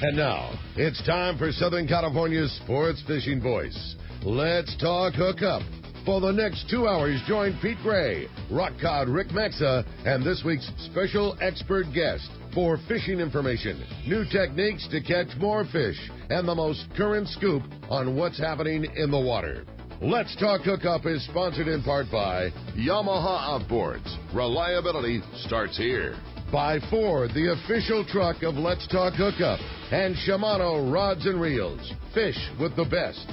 And now, it's time for Southern California's sports fishing voice. Let's talk hookup. For the next 2 hours, join Pete Gray, rock cod Rick Maxa, and this week's special expert guest for fishing information, new techniques to catch more fish, and the most current scoop on what's happening in the water. Let's Talk Hookup is sponsored in part by Yamaha Outboards. Reliability starts here. By Ford, the official truck of Let's Talk Hookup, and Shimano Rods and Reels. Fish with the best.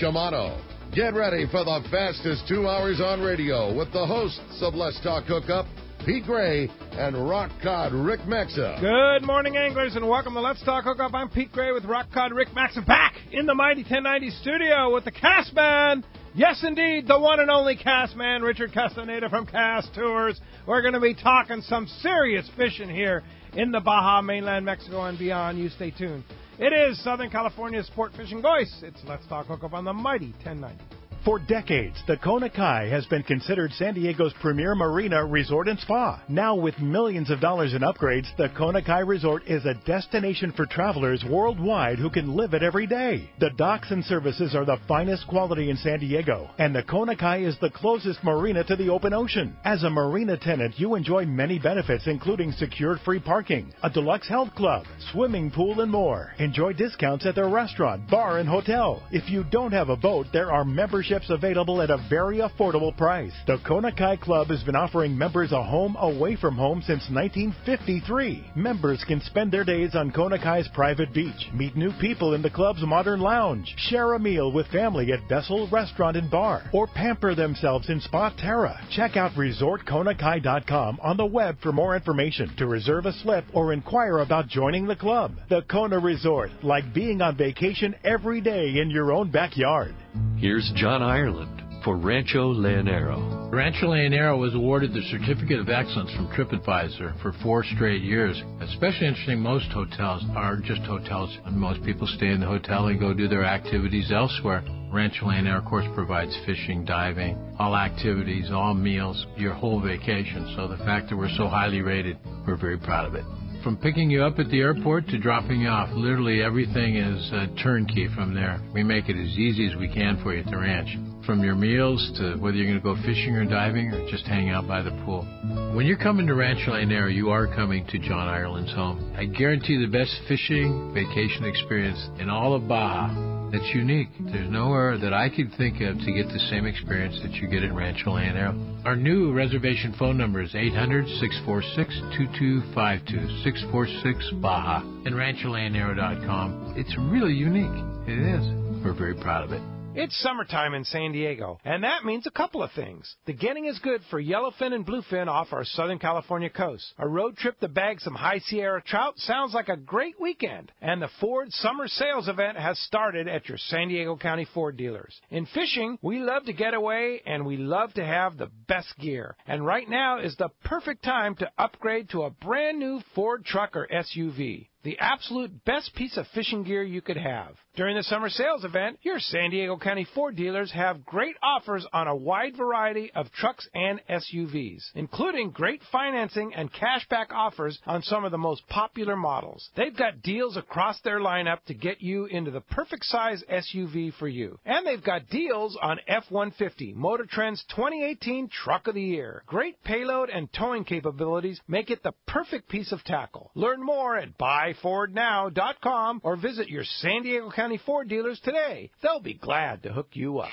Shimano. Get ready for the fastest 2 hours on radio with the hosts of Let's Talk Hookup, Pete Gray and Rock Cod Rick Maxa. Good morning, anglers, and welcome to Let's Talk Hookup. I'm Pete Gray with Rock Cod Rick Maxa, back in the mighty 1090 studio with the Cassman. Yes, indeed, the one and only Cassman, Richard Castaneda from Cass Tours. We're going to be talking some serious fishing here in the Baja, mainland Mexico, and beyond. You stay tuned. It is Southern California's sport fishing voice. It's Let's Talk Hookup on the mighty 1090. For decades, the Kona Kai has been considered San Diego's premier marina, resort, and spa. Now, with millions of dollars in upgrades, the Kona Kai Resort is a destination for travelers worldwide who can live it every day. The docks and services are the finest quality in San Diego, and the Kona Kai is the closest marina to the open ocean. As a marina tenant, you enjoy many benefits, including secured free parking, a deluxe health club, swimming pool, and more. Enjoy discounts at their restaurant, bar, and hotel. If you don't have a boat, there are memberships available at a very affordable price. The Kona Kai Club has been offering members a home away from home since 1953. Members can spend their days on Kona Kai's private beach, meet new people in the club's modern lounge, share a meal with family at Vessel Restaurant and Bar, or pamper themselves in Spa Terra. Check out ResortKonakai.com on the web for more information, to reserve a slip, or inquire about joining the club. The Kona Resort, like being on vacation every day in your own backyard. Here's John Ireland for Rancho Leonero. Rancho Leonero was awarded the Certificate of Excellence from TripAdvisor for 4 straight years. Especially interesting, most hotels are just hotels, and most people stay in the hotel and go do their activities elsewhere. Rancho Leonero, of course, provides fishing, diving, all activities, all meals, your whole vacation. So the fact that we're so highly rated, we're very proud of it. From picking you up at the airport to dropping you off, literally everything is turnkey from there. We make it as easy as we can for you at the ranch. From your meals to whether you're going to go fishing or diving or just hang out by the pool. When you're coming to Rancho Leonero, you are coming to John Ireland's home. I guarantee the best fishing vacation experience in all of Baja. It's unique. There's nowhere that I could think of to get the same experience that you get at Rancho Leonero. Our new reservation phone number is 800-646-2252, 646-BAJA, and RanchoLeonero.com. It's really unique. It is. We're very proud of it. It's summertime in San Diego, and that means a couple of things. The getting is good for yellowfin and bluefin off our Southern California coast. A road trip to bag some high Sierra trout sounds like a great weekend. And the Ford Summer Sales event has started at your San Diego County Ford dealers. In fishing, we love to get away, and we love to have the best gear. And right now is the perfect time to upgrade to a brand new Ford truck or SUV. The absolute best piece of fishing gear you could have. During the summer sales event, your San Diego County Ford dealers have great offers on a wide variety of trucks and SUVs, including great financing and cashback offers on some of the most popular models. They've got deals across their lineup to get you into the perfect size SUV for you. And they've got deals on F-150, Motor Trend's 2018 Truck of the Year. Great payload and towing capabilities make it the perfect piece of tackle. Learn more at BuyFordNow.com or visit your San Diego County Ford dealers today. They'll be glad to hook you up.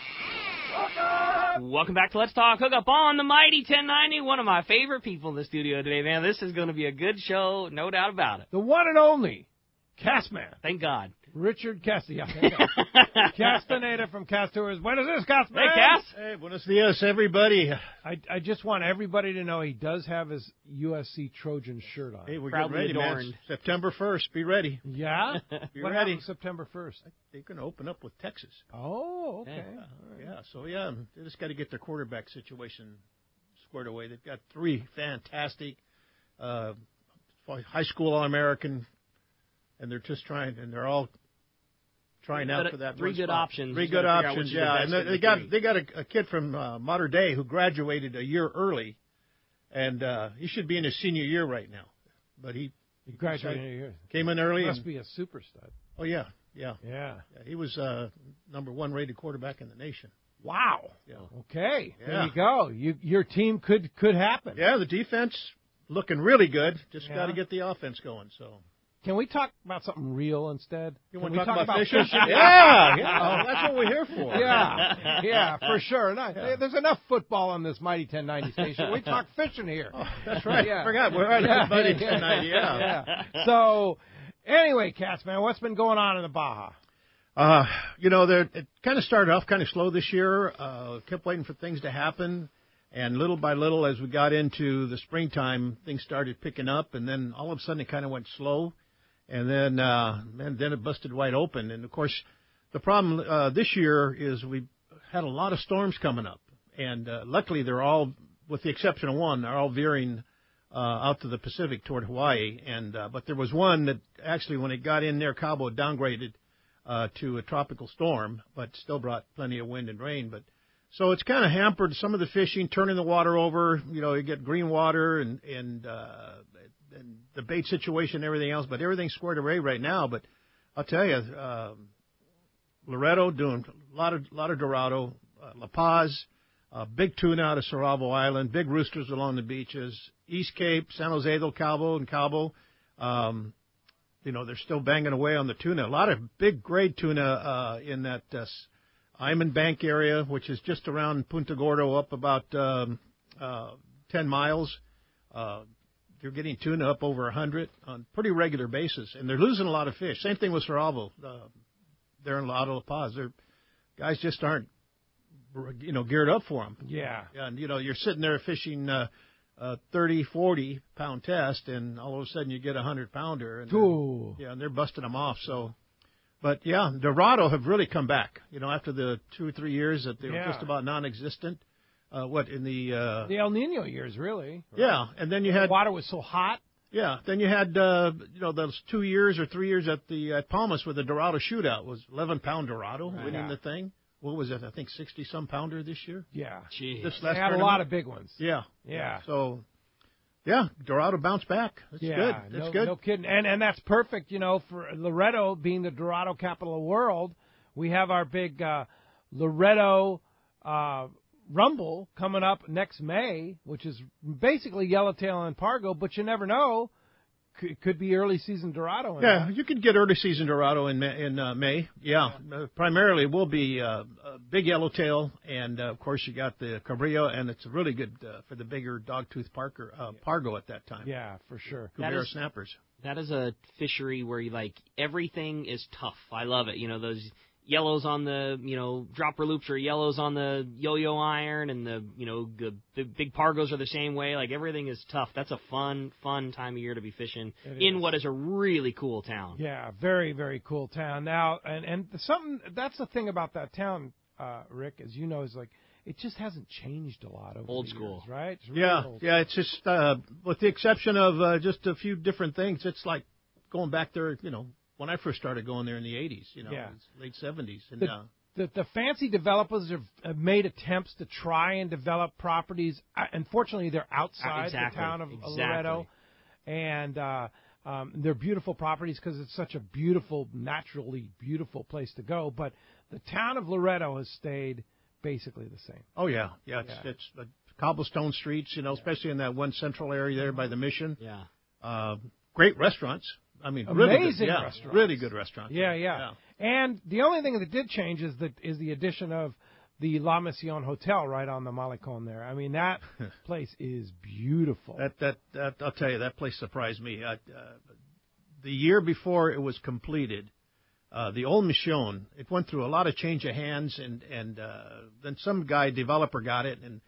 Welcome back to Let's Talk Hookup on the mighty 1090. One of my favorite people in the studio today, man. This is going to be a good show, no doubt about it. The one and only Cassman. Thank God. Richard Castaneda. Castaneda from Cass Tours. Buenos dias, Cassman. Hey, Cass. Hey, buenos dias, everybody. I just want everybody to know he does have his USC Trojan shirt on. Hey, we're Proudly getting ready, adorned. man. September 1st. Be ready. Yeah? Be What ready. happened September 1st? They're going to open up with Texas. Oh, okay. Yeah, they just got to get their quarterback situation squared away. They've got 3 fantastic high school All-American, and they're just trying, and they're all trying out for that 3 good options. 3 good options, yeah. And they got a kid from Mater Dei who graduated a year early, and he should be in his senior year right now. But he He graduated. Came in early. Must be a super stud. Oh, yeah. He was number 1 rated quarterback in the nation. Wow. Yeah. Okay. Yeah. There you go. Your team could happen. Yeah, the defense looking really good. Just got to get the offense going. So. Can we talk about something real instead? You want to talk about fishing? fishing? Yeah. That's what we're here for. Yeah, for sure. No, there's enough football on this Mighty 1090 station. We talk fishing here. Oh, that's right. Yeah. I forgot. We're right at Mighty 1090. Yeah. So, anyway, Cassman, what's been going on in the Baja? It kind of started off kind of slow this year. Kept waiting for things to happen. And little by little, as we got into the springtime, things started picking up. And then all of a sudden, it kind of went slow. And then it busted wide open. And, of course, the problem this year is we had a lot of storms coming up. And luckily, they're all, with the exception of one, they're all veering out to the Pacific toward Hawaii. And but there was one that actually, when it got in near Cabo, it downgraded to a tropical storm, but still brought plenty of wind and rain. But so it's kind of hampered some of the fishing, turning the water over. You get green water and the bait situation and everything else, but everything's squared away right now. But I'll tell you, Loretto doing a lot of Dorado, La Paz, big tuna out of Cerralvo Island, big roosters along the beaches, East Cape, San Jose del Cabo and Cabo. They're still banging away on the tuna. A lot of big grade tuna in that Iman Bank area, which is just around Punta Gordo, up about 10 miles. They're getting tuna up over 100 on pretty regular basis, and they're losing a lot of fish. Same thing with Cerralvo. They're in La Paz. Guys just aren't, geared up for them. Yeah. And, you're sitting there fishing 30, 40-pound test, and all of a sudden you get a 100-pounder. And they're busting them off. So, but, Dorado have really come back, after the 2 or 3 years that they were just about non-existent. The El Nino years, really. Yeah, and then you had... The water was so hot. Yeah, then you had, those 2 years or 3 years at Palmas with the Dorado shootout. It was 11-pound Dorado winning the thing. What was it? I think 60-some pounder this year. Yeah. Jeez. This They last had a tournament. lot of big ones. Yeah. Yeah. So, Dorado bounced back. That's good. That's good. No kidding. And that's perfect, for Loretto being the Dorado capital of the world. We have our big Loretto Rumble coming up next May, which is basically Yellowtail and Pargo, but you never know. Could be early season Dorado. You could get early season Dorado in May. Yeah. Primarily will be big Yellowtail, and of course you got the Cabrillo, and it's really good for the bigger dogtooth Pargo at that time. Yeah, for sure. Cubera snappers. That is a fishery where everything is tough. I love it. Those yellows on the, dropper loops or yellows on the yo-yo iron, and the big Pargos are the same way. Everything is tough. That's a fun time of year to be fishing in what is a really cool town. Yeah, very, very cool town. Now, and that's the thing about that town, Rick, as you know, is it just hasn't changed a lot over old the school, years, right? It's really old. It's just with the exception of just a few different things. It's like going back there, when I first started going there in the 80s, late 70s. And the fancy developers have made attempts to try and develop properties. Unfortunately, they're outside the town of Loretto, and they're beautiful properties because it's such a naturally beautiful place to go. But the town of Loretto has stayed basically the same. Oh, yeah. It's cobblestone streets, especially in that one central area there by the Mission. Yeah. Great restaurants. I mean, amazing really restaurants. Really good restaurants. Yeah. And the only thing that did change is the addition of the La Mission Hotel right on the Malecon there. I mean, that place is beautiful. That I'll tell you, that place surprised me. The year before it was completed, the old Mission, it went through a lot of change of hands, and then some developer got it, and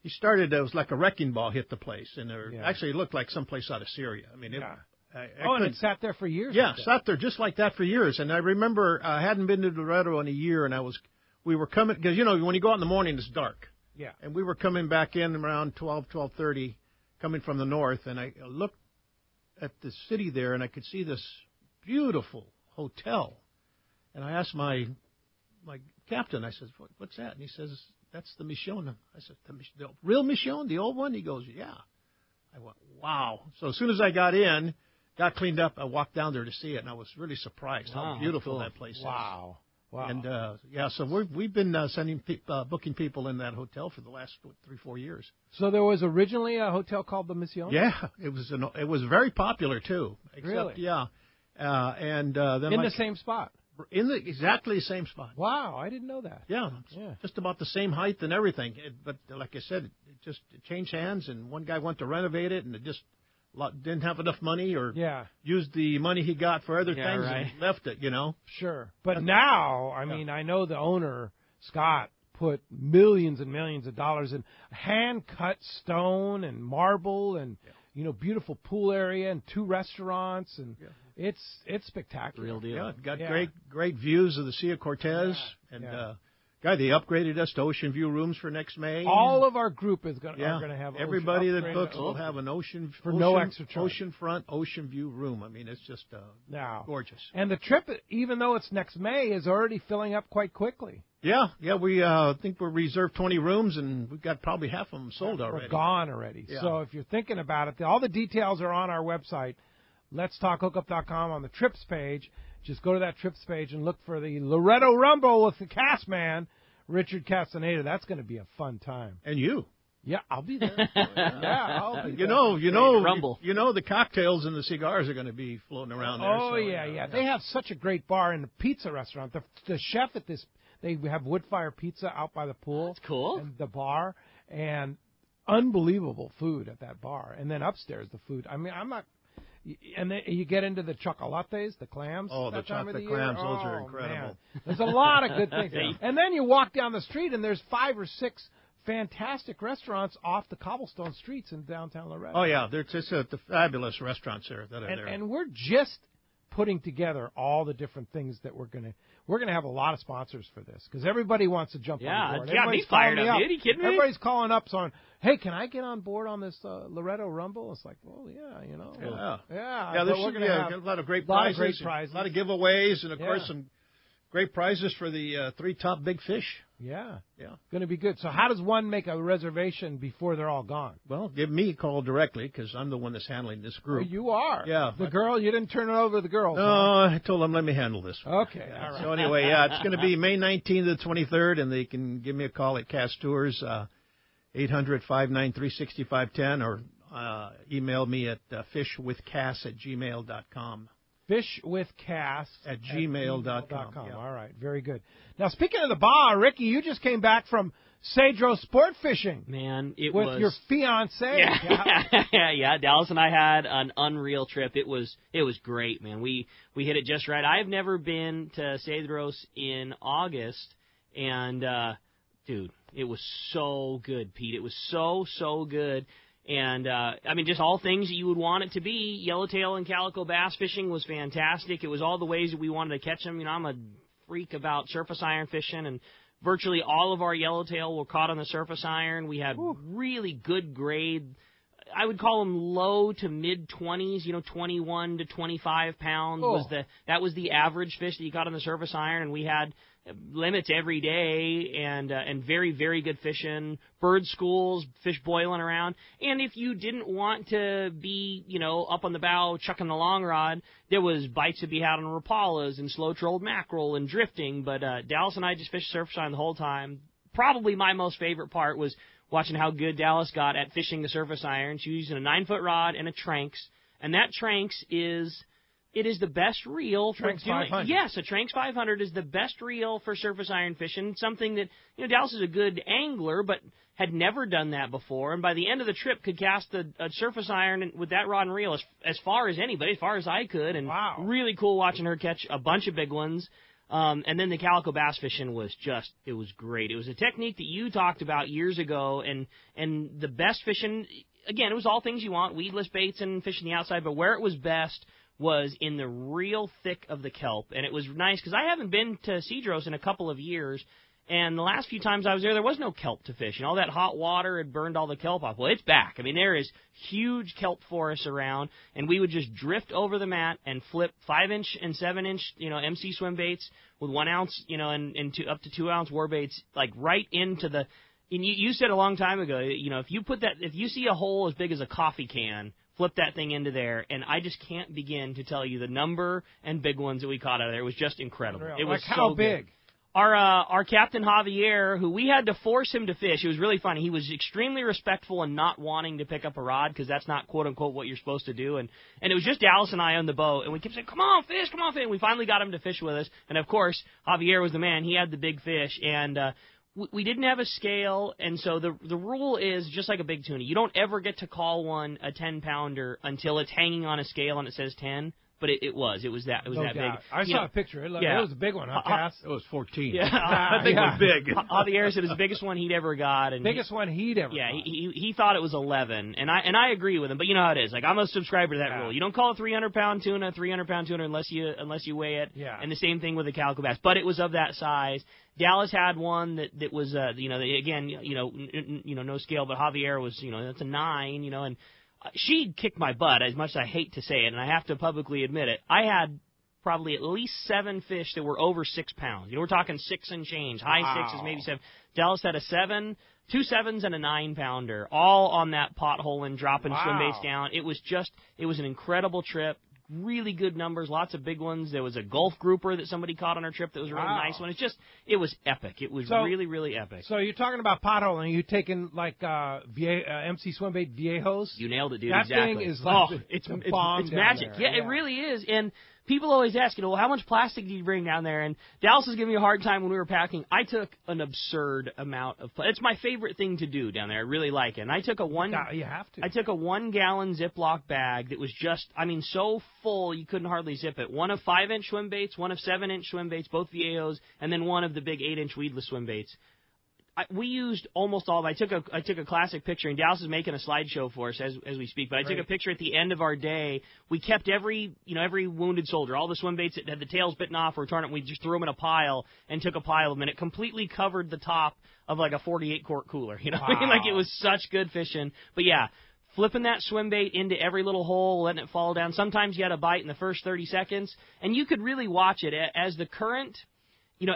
he started. It was like a wrecking ball hit the place, and actually it looked like someplace out of Syria. I mean, and it sat there for years. Yeah, sat there just like that for years. And I remember I hadn't been to Loretto in a year, and we were coming, because, when you go out in the morning, it's dark. Yeah. And we were coming back in around 12:30, coming from the north, and I looked at the city there, and I could see this beautiful hotel. And I asked my captain, I said, what's that? And he says, that's the Mission. I said, the real Mission, the old one? He goes, yeah. I went, wow. So as soon as I got in, got cleaned up. I walked down there to see it, and I was really surprised how beautiful cool. that place is. Wow. And so we've been booking people in that hotel for the last 3-4 years. So there was originally a hotel called the Mission? Yeah, it was very popular too. Except, really? Yeah. And then in the same spot. In the exactly the same spot. Wow, I didn't know that. Yeah, just about the same height and everything. But like I said, it changed hands, and one guy went to renovate it, and it just didn't have enough money, or used the money he got for other things and left it. Sure. But now, I mean, I know the owner, Scott, put millions and millions of dollars in hand-cut stone and marble and beautiful pool area and 2 restaurants, and it's spectacular. Real deal. Yeah, it got great views of the Sea of Cortez, and they upgraded us to ocean view rooms for next May. All of our group are going to have everybody that books will have an no extra charge. Oceanfront ocean view room. I mean, it's just gorgeous. And the trip, even though it's next May, is already filling up quite quickly. Yeah, we think we're reserved 20 rooms, and we've got probably half of them sold already. We're gone already. Yeah. So if you're thinking about it, all the details are on our website, letstalkhookup.com, on the trips page. Just go to that trips page and look for the Loretto Rumble with the Cassman, Richard Castaneda. That's going to be a fun time. And you. Yeah, I'll be there. I'll be there. Rumble. The cocktails and the cigars are going to be floating around there. Oh, yeah. They have such a great bar and a pizza restaurant. The chef at this, they have wood fire pizza out by the pool. That's cool. And the bar, and unbelievable food at that bar. And then upstairs, the food. I mean, I'm not... And then you get into the chocolates, the clams. Oh, the chocolate clams, those are incredible. Man. There's a lot of good things. And then you walk down the street, and there's 5 or 6 fantastic restaurants off the cobblestone streets in downtown Loretto. Oh, yeah. There's just the fabulous restaurants there that are there. And we're just putting together all the different things that we're gonna have a lot of sponsors for this, because everybody wants to jump on board. Yeah, me fired up. Are you kidding me? Everybody's calling up saying, "Hey, can I get on board on this Loretto Rumble?" It's like, well, yeah. Yeah, there's a lot of great prizes, a lot of giveaways, and of course some great prizes for the 3 top big fish. Yeah. Going to be good. So how does one make a reservation before they're all gone? Well, give me a call directly, because I'm the one that's handling this group. Oh, you are? Yeah. The girl, you didn't turn it over to the girls? No, I told them, let me handle this one. Okay, all right. So anyway, it's going to be May 19th to the 23rd, and they can give me a call at Cass Tours, 800-593-6510, or email me at fishwithcass@gmail.com. Fishwithcass@gmail.com. Yeah. All right, very good. Now, speaking of the bar, Ricky, you just came back from Cedro Sport Fishing. Man, with your fiancée. Yeah. Dallas and I had an unreal trip. It was great, man. We hit it just right. I've never been to Cedros in August, and dude, it was so good, Pete. It was so good. And, just all things that you would want it to be. Yellowtail and calico bass fishing was fantastic. It was all the ways that we wanted to catch them. I'm a freak about surface iron fishing, and virtually all of our yellowtail were caught on the surface iron. We had really good grade. I would call them low to mid-20s, 21 to 25 pounds that was the average fish that you caught on the surface iron, and we had limits every day, and very, very good fishing, bird schools, fish boiling around. And if you didn't want to be, up on the bow chucking the long rod, there was bites to be had on rapalas and slow-trolled mackerel and drifting. But Dallas and I just fished surface iron the whole time. Probably my most favorite part was watching how good Dallas got at fishing the surface iron. She was using a 9-foot rod and a Tranks, and that Tranks is the best reel for Tranks 500. Yes, a Tranks 500 is the best reel for surface iron fishing. Something that Dallas is a good angler, but had never done that before. And by the end of the trip, could cast a surface iron with that rod and reel as far as anybody, as far as I could. And really cool watching her catch a bunch of big ones. And then the calico bass fishing was it was great. It was a technique that you talked about years ago, and the best fishing, again, it was all things you want, weedless baits and fishing the outside, but where it was best was in the real thick of the kelp. And it was nice because I haven't been to Cedros in a couple of years, and the last few times I was there was no kelp to fish. All that hot water had burned all the kelp off. Well, it's back. there is huge kelp forests around, and we would just drift over the mat and flip 5-inch and 7-inch, MC swim baits with 1 ounce, and up to 2 ounce war baits, like right into the. And you said a long time ago, if you see a hole as big as a coffee can flip that thing into there, and I just can't begin to tell you the number and big ones that we caught out of there. It was just incredible. It was like how so big? Good. Our captain Javier, who we had to force him to fish, it was really funny. He was extremely respectful and not wanting to pick up a rod because that's not quote unquote what you're supposed to do. And it was just Dallas and I on the boat, and we kept saying, "Come on, fish, come on, fish." And we finally got him to fish with us. And of course, Javier was the man. He had the big fish, and we didn't have a scale, and so the rule is just like a big tuna. You don't ever get to call one a 10-pounder until it's hanging on a scale and it says 10. But it was that big. I saw a picture. It was a big one, huh, Cass? It was 14. Yeah, I think it was big. Javier said it was the biggest one he'd ever got. And biggest one he'd ever got. Yeah, he thought it was 11, and I agree with him. But you know how it is. Like, I'm a subscriber to that rule. You don't call a 300-pound tuna a 300-pound tuna unless you weigh it. Yeah. And the same thing with the calico bass. But it was of that size. Dallas had one that was again no scale, but Javier was that's a 9 and. She kicked my butt, as much as I hate to say it, and I have to publicly admit it. I had probably at least 7 fish that were over 6 pounds. We're talking 6 and change, high 6s, maybe 7. Dallas had a 7, 2 7s, and a 9-pounder, all on that pothole and dropping swim baits down. It was an incredible trip. Really good numbers, lots of big ones. There was a Gulf grouper that somebody caught on our trip that was a really nice one. It was epic. It was really, really epic. So you're talking about potholing. Are you taking like MC Swimbait Viejos? You nailed it, dude. That exactly. thing is like it's magic. There. Yeah, it really is. And people always ask, well, how much plastic do you bring down there? And Dallas was giving me a hard time when we were packing. I took an absurd amount of plastic. It's my favorite thing to do down there. I really like it. And I took a you have to. I took a 1-gallon Ziploc bag that was just, so full you couldn't hardly zip it. One of 5-inch swim baits, one of 7-inch swim baits, both Viejos, and then one of the big 8-inch weedless swim baits. We used almost all of it. I took a classic picture, and Dallas is making a slideshow for us as we speak. But I took a picture at the end of our day. We kept every wounded soldier, all the swim baits that had the tails bitten off or torn up. We just threw them in a pile and took a pile of them, and it completely covered the top of like a 48-quart cooler. Like it was such good fishing. But yeah, flipping that swim bait into every little hole, letting it fall down. Sometimes you had a bite in the first 30 seconds, and you could really watch it as the current.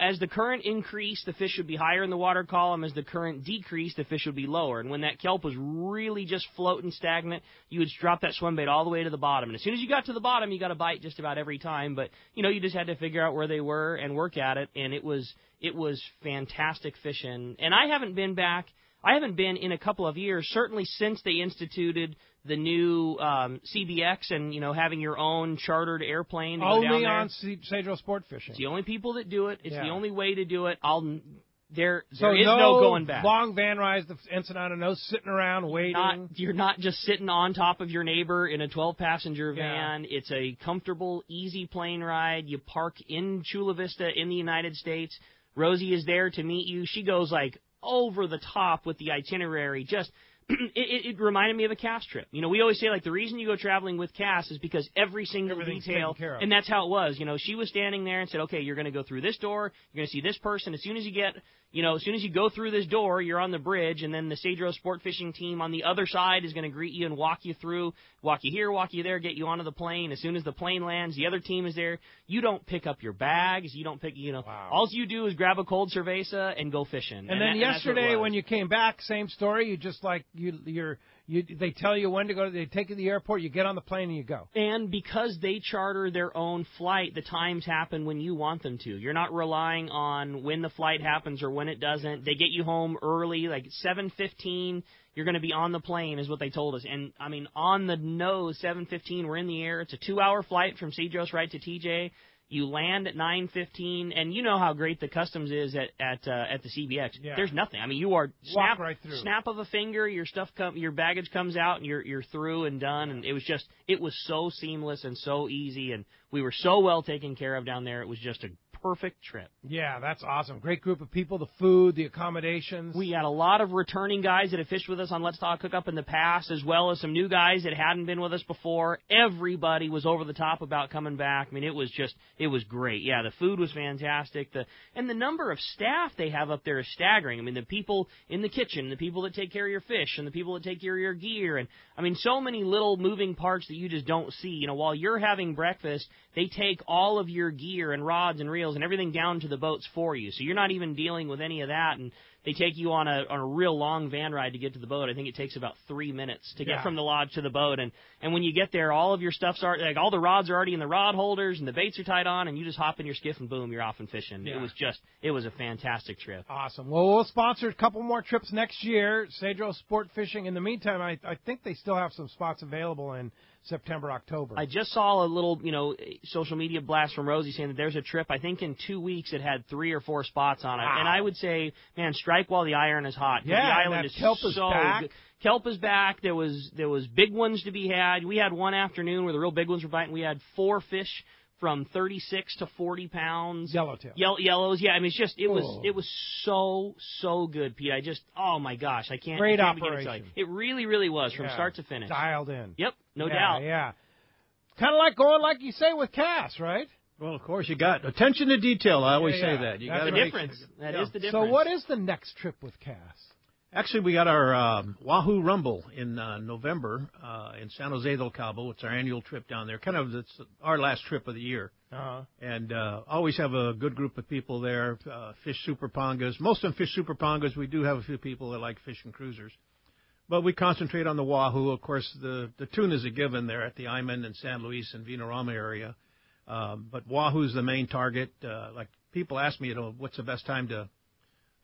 As the current increased, the fish would be higher in the water column. As the current decreased, the fish would be lower. And when that kelp was really just floating stagnant, you would drop that swim bait all the way to the bottom. And as soon as you got to the bottom, you got a bite just about every time. But, you just had to figure out where they were and work at it. And it was fantastic fishing. And I haven't been in a couple of years, certainly since they instituted the new CBX and, having your own chartered airplane to go down there. Only on Cedro Sport Fishing. It's the only people that do it. It's the only way to do it. There is no going back. Long van rides to Ensenada, no sitting around waiting. You're not just sitting on top of your neighbor in a 12-passenger van. Yeah. It's a comfortable, easy plane ride. You park in Chula Vista in the United States. Rosie is there to meet you. She goes like over the top with the itinerary. Just it reminded me of a Cass trip. We always say, like, the reason you go traveling with Cass is because every single detail, and that's how it was. She was standing there and said, okay, you're going to go through this door, you're going to see this person. As soon as you go through this door, you're on the bridge, and then the Cedro Sport Fishing team on the other side is going to greet you and walk you through, walk you here, walk you there, get you onto the plane. As soon as the plane lands, the other team is there. You don't pick up your bags. You don't pick, Wow. All you do is grab a cold cerveza and go fishing. And then yesterday when you came back, same story. You just like, they tell you when to go. They take you to the airport. You get on the plane and you go. And because they charter their own flight, the times happen when you want them to. You're not relying on when the flight happens or when it doesn't. They get you home early, like 7:15. You're going to be on the plane, is what they told us. And on the nose, 7:15. We're in the air. It's a 2-hour flight from Cedros right to TJ. You land at 9:15, and you know how great the customs is at the CBX. Yeah. There's nothing. You are snap of a finger, your your baggage comes out, and you're through and done. And it was so seamless and so easy, and we were so well taken care of down there. It was just a perfect trip. Yeah, that's awesome. Great group of people, the food, the accommodations. We had a lot of returning guys that have fished with us on Let's Talk Hookup in the past, as well as some new guys that hadn't been with us before. Everybody was over the top about coming back. It was great. Yeah, the food was fantastic. And the number of staff they have up there is staggering. The people in the kitchen, the people that take care of your fish, and the people that take care of your gear, and so many little moving parts that you just don't see. While you're having breakfast, they take all of your gear and rods and reels and everything down to the boats for you. So you're not even dealing with any of that, and they take you on a real long van ride to get to the boat. I think it takes about 3 minutes to get from the lodge to the boat, and when you get there, all of your stuff's already, like, all the rods are already in the rod holders, and the baits are tied on, and you just hop in your skiff, and boom, you're off and fishing. Yeah. It was a fantastic trip. Awesome. Well, we'll sponsor a couple more trips next year. Cedro Sport Fishing. In the meantime, I think they still have some spots available in September, October. I just saw a little, social media blast from Rosie saying that there's a trip. I think in 2 weeks it had 3 or 4 spots on it. Wow. And I would say, man, strike while the iron is hot. Yeah, the island and that is kelp is so back. good. Kelp is back. There was big ones to be had. We had one afternoon where the real big ones were biting. We had 4 fish from 36 to 40 pounds. Yellowtail. Yellows, yeah. I mean, it was so good, Pete. Oh my gosh, I can't. Great I can't begin to operation. tell you. It really was from start to finish. Dialed in. Yep, no doubt. Yeah. Kind of like going, like you say, with Cass, right? Well, of course, you got attention to detail. I always say that. That's the difference. That is the difference. So what is the next trip with Cass? Actually, we got our Wahoo Rumble in November in San Jose del Cabo. It's our annual trip down there. It's our last trip of the year. Uh-huh. And always have a good group of people there, fish super pongas. Most of them fish super pongas. We do have a few people that like fishing cruisers. But we concentrate on the Wahoo. Of course, the tuna is a given there at the Iman and San Luis and Vinorama area. But Wahoo's the main target. Like people ask me, what's the best time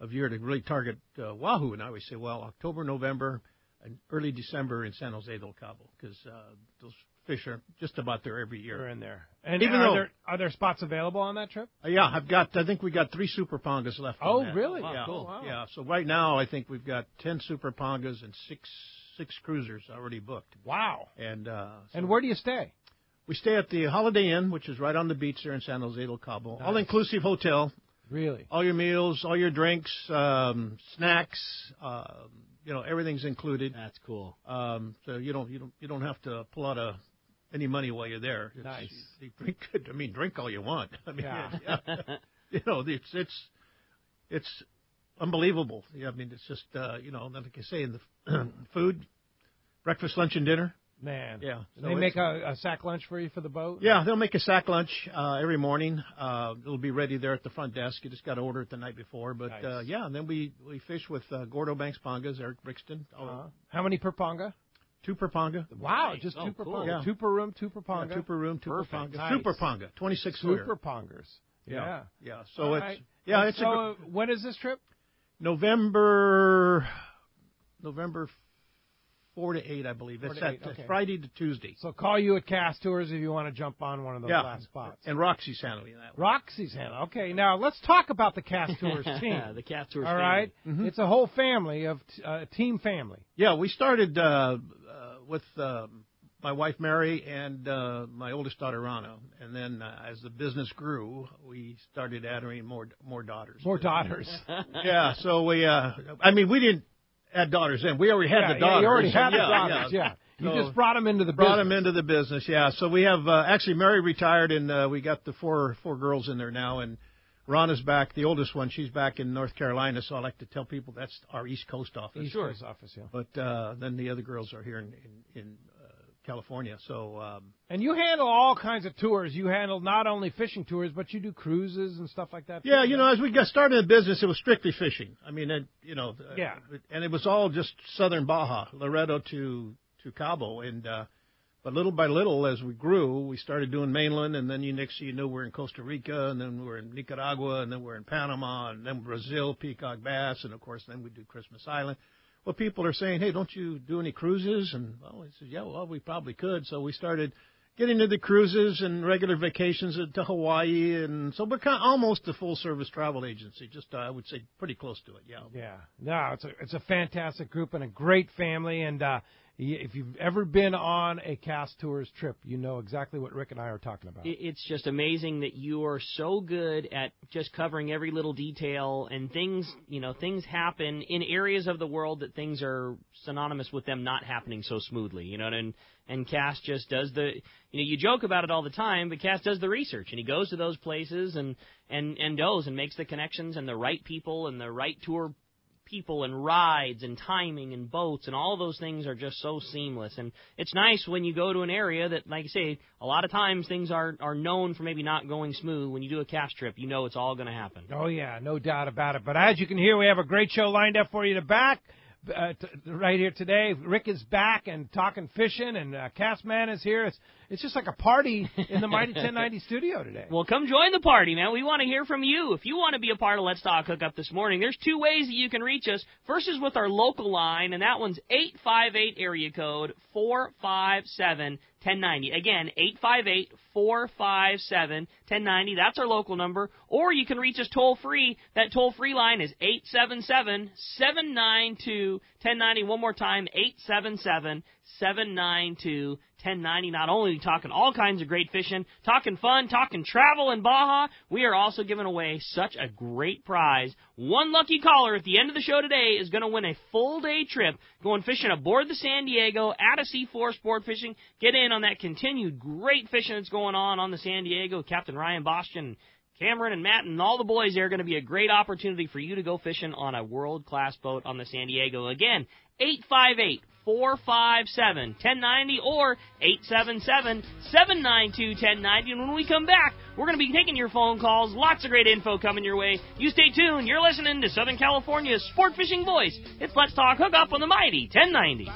of year to really target Wahoo? And I always say, well, October, November, and early December in San Jose del Cabo, because those fish are just about there every year. They're in there. And even are there spots available on that trip? Yeah, I think we got 3 super pongas left. Oh, that. really? Yeah, Cool. Wow. Yeah. So right now, I think we've got 10 super pongas and six cruisers already booked. Wow. And and where do you stay? We stay at the Holiday Inn, which is right on the beach there in San Jose del Cabo. Nice. All-inclusive hotel. Really? All your meals, all your drinks, snacks, everything's included. That's cool. So you don't have to pull out any money while you're there. Nice. You drink good. I mean, drink all you want. I mean, it's unbelievable. Yeah, I mean, it's just like I say, in the food, breakfast, lunch, and dinner. Man. Yeah. So they make a sack lunch for you for the boat? Yeah, they'll make a sack lunch every morning. It'll be ready there at the front desk. You just got to order it the night before. But, nice. and then we fish with Gordo Banks Pongas, Eric Brixton. How many per ponga? 2 per ponga. Wow, just 2 per cool. ponga. Yeah. 2 per room, 2 per ponga. Yeah, 2 per room, 2 Perfect. per ponga. Nice. Super ponga, 26 liter. Super pongers. Yeah. Yeah. So All it's right. it's so when is this trip? November 4 to 8, I believe. 4 It's to 8, okay. Friday to Tuesday. So call you at Cass Tours if you want to jump on one of those last spots. And Roxy's handling that one. Roxy's handle. Okay, now let's talk about the Cass Tours team. The Cass Tours All right? Mm-hmm. It's a whole family of team family. Yeah, we started with my wife Mary and my oldest daughter Rana, and then as the business grew, we started adding more daughters. More daughters. Yeah, so we didn't add daughters in. We already had the daughters. You already had the daughters. Yeah. You So just brought them into the brought business. them into the business. Yeah. So we have actually Mary retired, and we got the four girls in there now, and Rana's back, the oldest one. She's back in North Carolina, so I like to tell people that's our East Coast office. East Coast office, yeah. But then the other girls are here in California. So and you handle all kinds of tours. You handle not only fishing tours, but you do cruises and stuff like that. yeah, as we got started in the business, it was strictly fishing. I mean, Yeah. and it was all just southern Baja, Loreto to Cabo, and but little by little, as we grew, we started doing mainland, and then next thing you know, we're in Costa Rica, and then we're in Nicaragua, and then we're in Panama, and then Brazil, peacock bass, and of course, then we do Christmas Island. Well, people are saying, hey, don't you do any cruises? And I said, yeah, well, we probably could. So we started getting into the cruises and regular vacations to Hawaii, and so we're almost a full-service travel agency. Just I would say pretty close to it. Yeah. Yeah. No, it's a fantastic group and a great family, and if you've ever been on a Cass Tours trip, you know exactly what Rick and I are talking about. It's just amazing that you are so good at just covering every little detail, and things happen in areas of the world that things are synonymous with them not happening so smoothly, and Cass just does you joke about it all the time, but Cass does the research, and he goes to those places and makes the connections and the right people and the right tour people and rides and timing and boats and all those things are just so seamless. And it's nice when you go to an area that, like I say, a lot of times things are known for maybe not going smooth. When you do a cast trip, you know it's all going to happen. Oh, yeah, no doubt about it. But as you can hear, we have a great show lined up for you right here today. Rick is back and talking fishing, and Cassman is here. It's just like a party in the Mighty 1090 studio today. Well, come join the party, man. We want to hear from you. If you want to be a part of Let's Talk Hookup this morning, there's two ways that you can reach us. First is with our local line, and that one's 858 area code 457-1090. Again, 858-457-1090. That's our local number. Or you can reach us toll-free. That toll-free line is 877-792-1090. One more time, 877-792-1090. Not only are we talking all kinds of great fishing, talking fun, talking travel in Baja, we are also giving away such a great prize. One lucky caller at the end of the show today is going to win a full-day trip going fishing aboard the San Diego at a Seafloor Sport Fishing. Get in on that continued great fishing that's going on the San Diego. Captain Ryan Boston, Cameron and Matt and all the boys there are going to be a great opportunity for you to go fishing on a world-class boat on the San Diego. Again, 858-457-1090 or 877-792-1090. And when we come back, we're going to be taking your phone calls. Lots of great info coming your way. You stay tuned. You're listening to Southern California's sport fishing voice. It's Let's Talk Hookup on the Mighty 1090.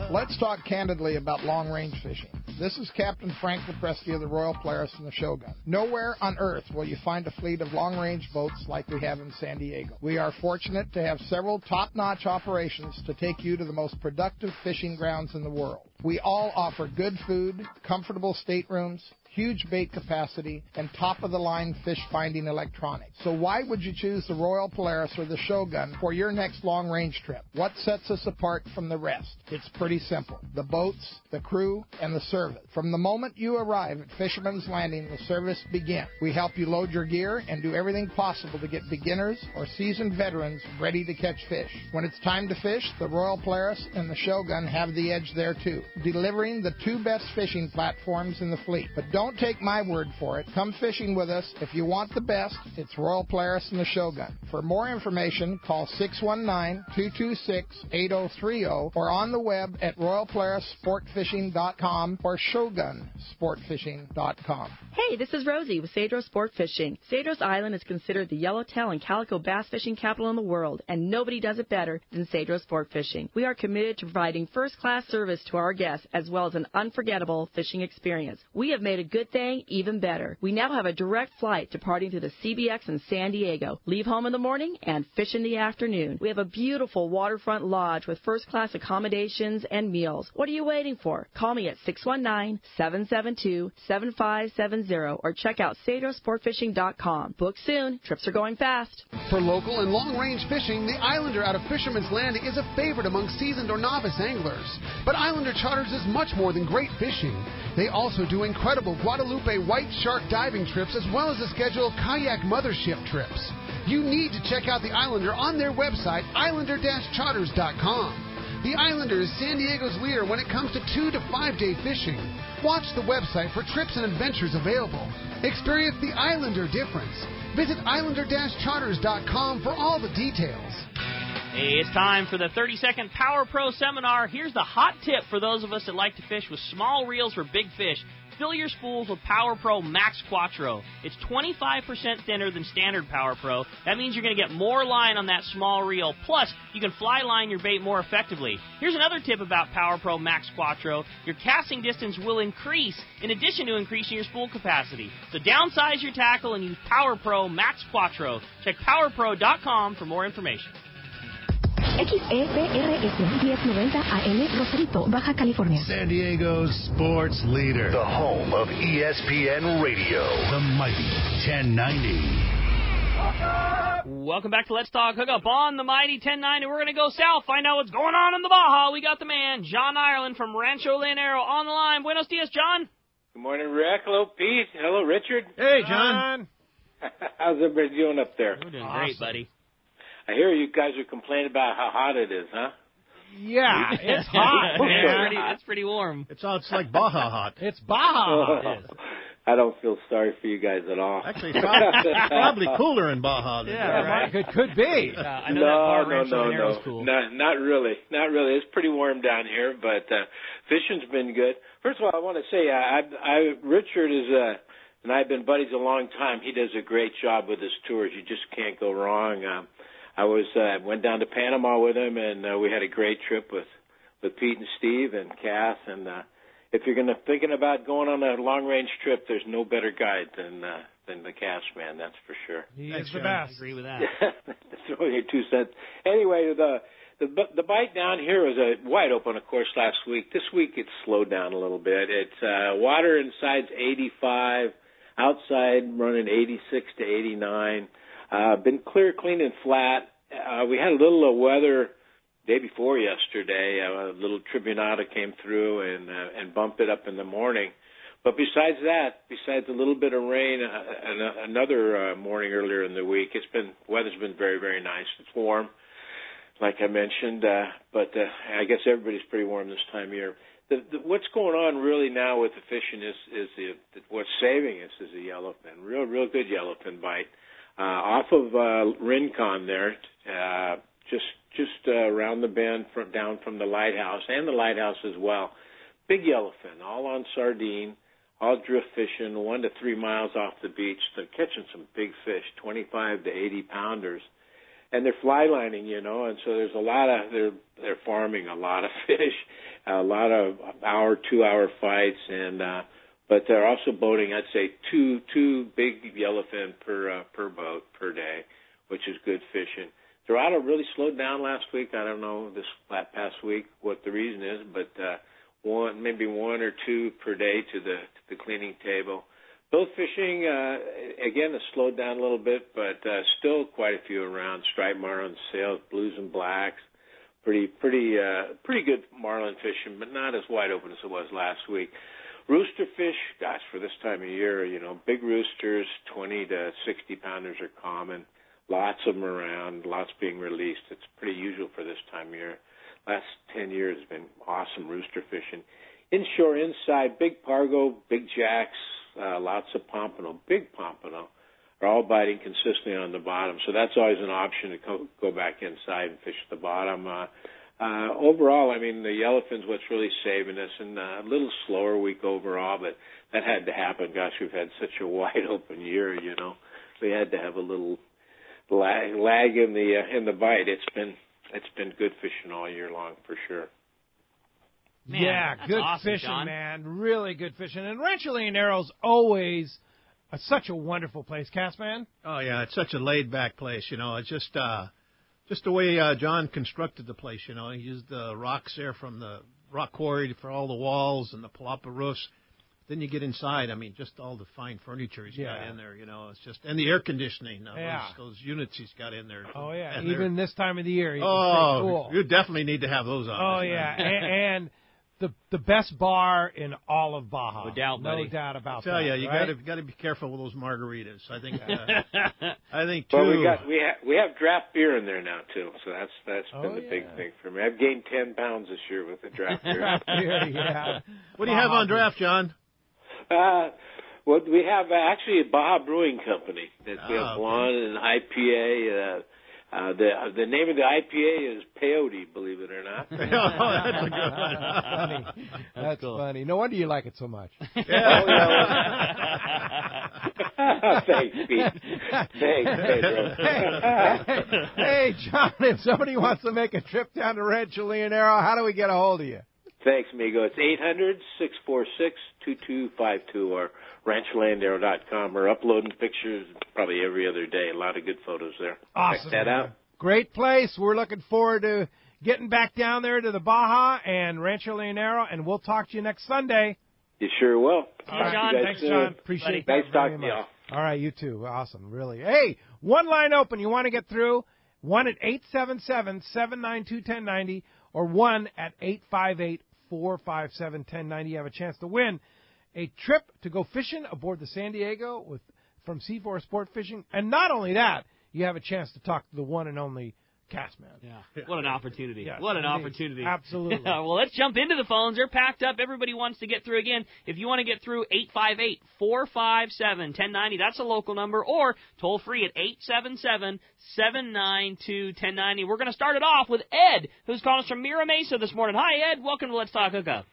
Let's talk candidly about long-range fishing. This is Captain Frank Lepresti of the Royal Polaris and the Shogun. Nowhere on earth will you find a fleet of long-range boats like we have in San Diego. We are fortunate to have several top-notch operations to take you to the most productive fishing grounds in the world. We all offer good food, comfortable staterooms, huge bait capacity, and top-of-the-line fish-finding electronics. So why would you choose the Royal Polaris or the Shogun for your next long-range trip? What sets us apart from the rest? It's pretty simple. The boats, the crew, and the service. From the moment you arrive at Fisherman's Landing, the service begins. We help you load your gear and do everything possible to get beginners or seasoned veterans ready to catch fish. When it's time to fish, the Royal Polaris and the Shogun have the edge there too, delivering the two best fishing platforms in the fleet. But don't take my word for it. Come fishing with us. If you want the best, it's Royal Polaris and the Shogun. For more information, call 619-226-8030 or on the web at royalpolarissportfishing.com or shogunsportfishing.com. Hey, this is Rosie with Cedros Sport Fishing. Cedros Island is considered the yellowtail and calico bass fishing capital in the world, and nobody does it better than Cedros Sport Fishing. We are committed to providing first-class service to our guests as well as an unforgettable fishing experience. We have made a good thing even better. We now have a direct flight departing to the CBX in San Diego. Leave home in the morning and fish in the afternoon. We have a beautiful waterfront lodge with first-class accommodations and meals. What are you waiting for? Call me at 619-772-7570 or check out CedrosSportFishing.com. Book soon. Trips are going fast. For local and long-range fishing, the Islander out of Fisherman's Landing is a favorite among seasoned or novice anglers. But Islander Charters is much more than great fishing. They also do incredible Guadalupe white shark diving trips as well as a schedule of kayak mothership trips. You need to check out the Islander on their website, islander-charters.com. The Islander is San Diego's leader when it comes to 2 to 5 day fishing. Watch the website for trips and adventures available. Experience the Islander difference. Visit islander-charters.com for all the details. Hey, it's time for the 30-second Power Pro Seminar. Here's the hot tip for those of us that like to fish with small reels for big fish. Fill your spools with Power Pro Max Quattro. It's 25% thinner than standard Power Pro. That means you're going to get more line on that small reel. Plus, you can fly line your bait more effectively. Here's another tip about Power Pro Max Quattro. Your casting distance will increase in addition to increasing your spool capacity. So downsize your tackle and use Power Pro Max Quattro. Check PowerPro.com for more information. XEPRS 1090 AM Rosarito, Baja California. San Diego's sports leader. The home of ESPN Radio. The Mighty 1090. Welcome back to Let's Talk Hookup on the Mighty 1090. We're going to go south, find out what's going on in the Baja. We got the man, John Ireland from Rancho Leonero on the line. Buenos dias, John. Good morning, Rick. Hello, Pete. Hello, Richard. Hey, John. How's everybody doing up there? We're doing great, buddy. I hear you guys are complaining about how hot it is, huh? Yeah, it's hot, man. It's pretty warm. It's like Baja hot. It's Baja hot. I don't feel sorry for you guys at all. Actually, it's probably cooler in Baja than right. It could be. I know that bar Rancho Lanero's cool. Not really. It's pretty warm down here, but fishing's been good. First of all, I want to say, Richard is and I've been buddies a long time. He does a great job with his tours. You just can't go wrong. I went down to Panama with him, and we had a great trip with Pete and Steve and Cass. And if you're thinking about going on a long range trip, there's no better guide than the Cassman. That's for sure. He is the best. I agree with that. That's only your 2 cents. Anyway, the bite down here was a wide open, of course, last week. This week it's slowed down a little bit. It's water inside's 85. Outside running 86 to 89. Been clear, clean, and flat. We had a little weather day before yesterday. A little tribunata came through and bumped it up in the morning. But besides a little bit of rain, another morning earlier in the week, weather's been very, very nice. It's warm, like I mentioned, but I guess everybody's pretty warm this time of year. What's going on really now with the fishing is what's saving us is the yellowfin, real good yellowfin bite off of Rincon there, just around the bend down from the lighthouse and the lighthouse as well. Big yellowfin, all on sardine, all drift fishing, 1 to 3 miles off the beach. They're catching some big fish, 25 to 80 pounders. And they're fly lining, and so there's they're farming a lot of fish, a lot of 2-hour fights, but they're also boating, I'd say, two big yellowfin per boat per day, which is good fishing. Dorado really slowed down last week. I don't know this past week what the reason is, but maybe 1 or 2 per day to the cleaning table. Both fishing, again, has slowed down a little bit, but still quite a few around. Striped marlin, sails, blues and blacks. Pretty good marlin fishing, but not as wide open as it was last week. Rooster fish, gosh, for this time of year, big roosters, 20 to 60 pounders are common. Lots of them around, lots being released. It's pretty usual for this time of year. Last 10 years has been awesome rooster fishing. Inshore, inside, big pargo, big jacks, lots of pompano, big pompano, are all biting consistently on the bottom. So that's always an option to go back inside and fish at the bottom. Overall, I mean, the yellowfin's what's really saving us, and a little slower week overall, but that had to happen. Gosh, we've had such a wide open year, We had to have a little lag in the bite. It's been good fishing all year long for sure. Man, yeah, good awesome, fishing, John. man. Really good fishing. And Rancho Lanero's always such a wonderful place, Cassman. Oh, yeah, it's such a laid-back place, It's just the way John constructed the place, He used the rocks there from the rock quarry for all the walls and the palapa roofs. Then you get inside, just all the fine furniture he's got in there, It's just, and the air conditioning, those units he's got in there. Oh, yeah, and even this time of the year. Oh, cool. You definitely need to have those on. Oh, yeah, and the best bar in all of Baja. No doubt, buddy. No doubt about that. I tell you, you right? got to be careful with those margaritas. I think Well, too. we have draft beer in there now too, so that's been the big thing for me. I've gained 10 pounds this year with the draft beer. yeah. What do you have on draft, John? Well, we have actually a Baja Brewing Company. We have blonde and IPA. The name of the IPA is Peyote, believe it or not. Oh, that's a good one. Funny. That's funny. No wonder you like it so much. Yeah. Thanks, Pete. Thanks, Pedro. Hey, John, if somebody wants to make a trip down to Rancho Leonero, how do we get a hold of you? Thanks, amigo. It's 800-646-2252 or rancholandero.com. We're uploading pictures probably every other day. A lot of good photos there. Awesome. Check that out. Great place. We're looking forward to getting back down there to the Baja and Rancho Leonero, and we'll talk to you next Sunday. You sure will. All right, John. Thanks, John. Appreciate that. Nice very talking to much. y'all. All right, you too. Awesome, really. Hey, one line open. You want to get through? 1-877-792-1090 or 1-858-457-1090. You have a chance to win a trip to go fishing aboard the San Diego from C4 Sport Fishing. And not only that, you have a chance to talk to the one and only Cassman. Yeah. What an opportunity. Yes, what an indeed. opportunity. Absolutely. Well, let's jump into the phones. They're packed up. Everybody wants to get through again. If you want to get through, 858-457-1090. That's a local number. Or toll free at 877-792-1090. We're going to start it off with Ed, who's calling us from Mira Mesa this morning. Hi, Ed. Welcome to Let's Talk Hookup.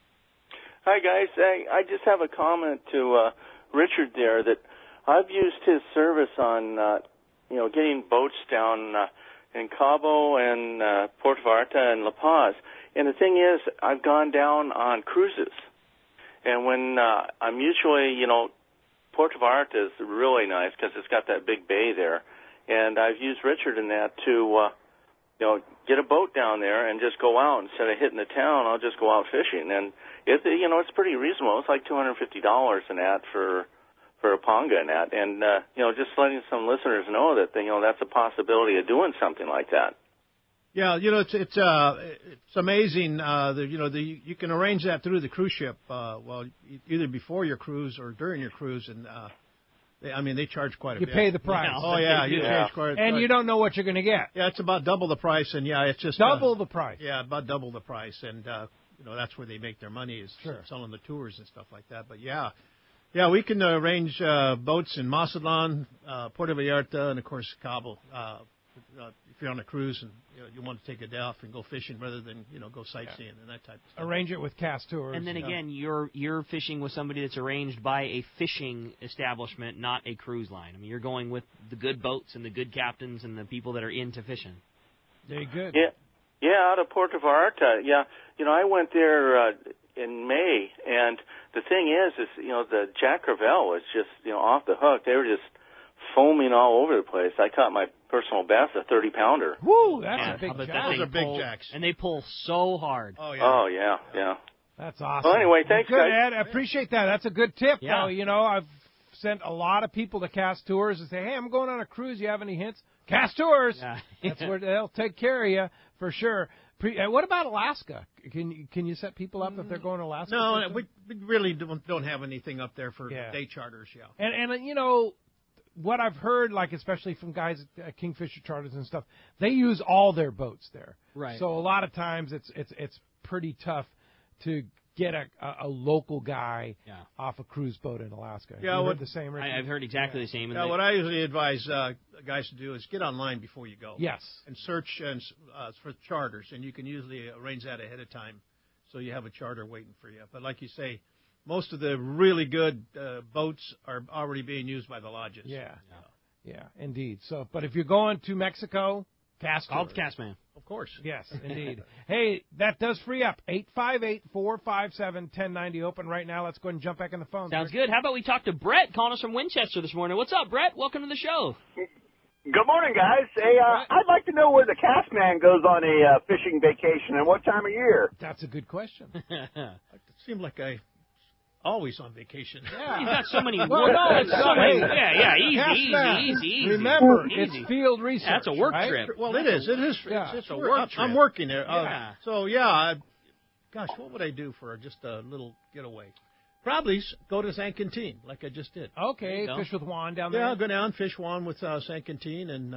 Hi, guys. I just have a comment to Richard there that I've used his service on, getting boats down in Cabo and Puerto Vallarta and La Paz. And the thing is, I've gone down on cruises. And when I'm usually, Puerto Vallarta is really nice because it's got that big bay there. And I've used Richard in that to, get a boat down there and just go out. Instead of hitting the town, I'll just go out fishing. And, it's pretty reasonable. It's like $250 in that for a ponga and that. And, just letting some listeners know that, that's a possibility of doing something like that. Yeah, it's amazing. You can arrange that through the cruise ship. Either before your cruise or during your cruise, and they charge quite a bit. You pay the price. Oh yeah, you charge quite. And you don't know what you're going to get. Yeah, it's about double the price, and it's just double the price. Yeah, about double the price, and that's where they make their money is selling the tours and stuff like that. But yeah, we can arrange boats in Mazatlan, Puerto Vallarta, and of course Cabo. If you're on a cruise and you want to take a day off and go fishing rather than go sightseeing and that type of stuff. Arrange it with Cass Tours. And then again, you're fishing with somebody that's arranged by a fishing establishment, not a cruise line. I mean, you're going with the good boats and the good captains and the people that are into fishing. Very good. Yeah, out of Puerto Vallarta. Yeah, I went there in May, and the thing is the Jack Crevalle was just off the hook. They were just foaming all over the place. I caught my personal best, a 30-pounder. Woo, that's a big jack. Those are big jacks. And they pull so hard. Oh, yeah. Oh, yeah. That's awesome. Well, anyway, thanks, good, guys. Ed. I appreciate that. That's a good tip. Yeah. I've sent a lot of people to Cass Tours and say, hey, I'm going on a cruise. You have any hints? Cass Tours. Yeah. That's where they'll take care of you for sure. What about Alaska? Can you set people up if they're going to Alaska? No, we really don't have anything up there for day charters. Yeah. And what I've heard, like especially from guys at Kingfisher Charters and stuff, they use all their boats there. Right. So a lot of times it's pretty tough to get a local guy off a cruise boat in Alaska. Yeah, you heard the same. I've heard exactly the same. What I usually advise guys to do is get online before you go. Yes. And search for charters, and you can usually arrange that ahead of time, so you have a charter waiting for you. But like you say, most of the really good boats are already being used by the lodges. Yeah, indeed. So, but if you're going to Mexico, call Cassman. Of course. Yes, indeed. Hey, that does free up. 858-457-1090 open right now. Let's go ahead and jump back in the phone. Sounds good. How about we talk to Brett calling us from Winchester this morning? What's up, Brett? Welcome to the show. Good morning, guys. Hey, I'd like to know where the Cassman goes on a fishing vacation and what time of year. That's a good question. It seems like always on vacation. Yeah. You've got so many work. Easy. Remember, easy. It's field research. That's a work right? trip. Well, it is. It's a work trip. I'm working there. Gosh, what would I do for just a little getaway? Probably go to San Quintin, like I just did. Okay, fish with Juan down there. Yeah, I'll go down, fish Juan with San Quintin, and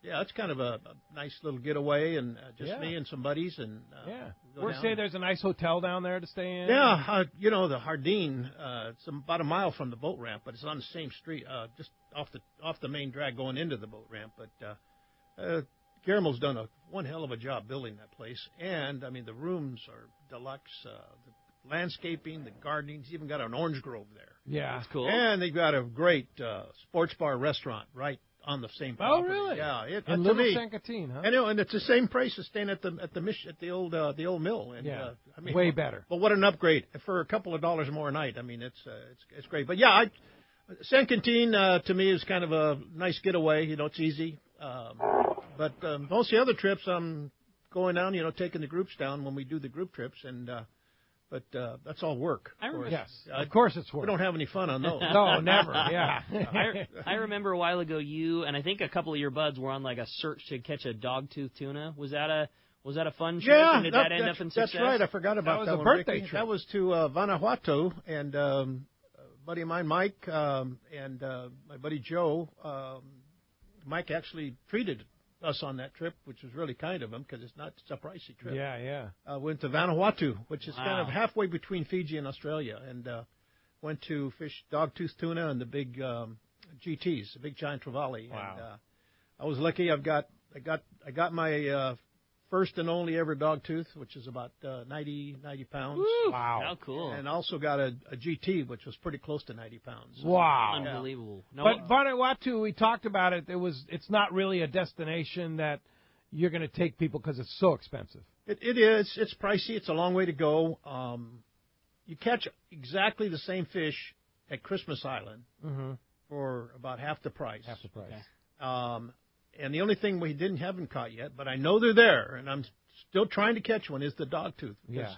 it's kind of a nice little getaway, and just me and some buddies. And we'll say there's a nice hotel down there to stay in. Yeah, the Jardine. It's about a mile from the boat ramp, but it's on the same street, just off the main drag going into the boat ramp. But Guillermo's done one hell of a job building that place, and I mean the rooms are deluxe. The landscaping, the gardening. He's even got an orange grove there. Yeah, that's cool. And they've got a great sports bar restaurant right on the same property. Oh, really? Yeah, in Little San Quintin, huh? And it's the same price as staying at the old mill. And, way better. But what an upgrade for a couple of dollars more a night. I mean, it's great. But San Quintin to me is kind of a nice getaway. It's easy. But most of the other trips, I'm going down. Taking the groups down when we do the group trips and. But that's all work. Yes, of course it's work. We don't have any fun on those. No, never. Yeah. I remember a while ago you and I think a couple of your buds were on like a search to catch a dogtooth tuna. Was that a fun trip? Yeah, and did that end up in success? That's right. I forgot about that. That was a birthday trip. trip. That was to Guanajuato, and a buddy of mine, Mike, and my buddy Joe. Mike actually treated us on that trip, which was really kind of them because it's a pricey trip. Yeah. Went to Vanuatu, which is Wow. kind of halfway between Fiji and Australia, and went to fish dogtooth tuna and the big GTs, the big giant trevally. Wow. And I was lucky. I got my first and only ever dogtooth, which is about 90 pounds. Woo! Wow. How cool. And also got a GT, which was pretty close to 90 pounds. Wow. Unbelievable. No, But Vanuatu, we talked about it. It's not really a destination that you're going to take people because it's so expensive. It is. It's pricey. It's a long way to go. You catch exactly the same fish at Christmas Island for about half the price. Half the price. Okay. And the only thing we haven't caught yet, but I know they're there, and I'm still trying to catch one, is the dogtooth. Yeah.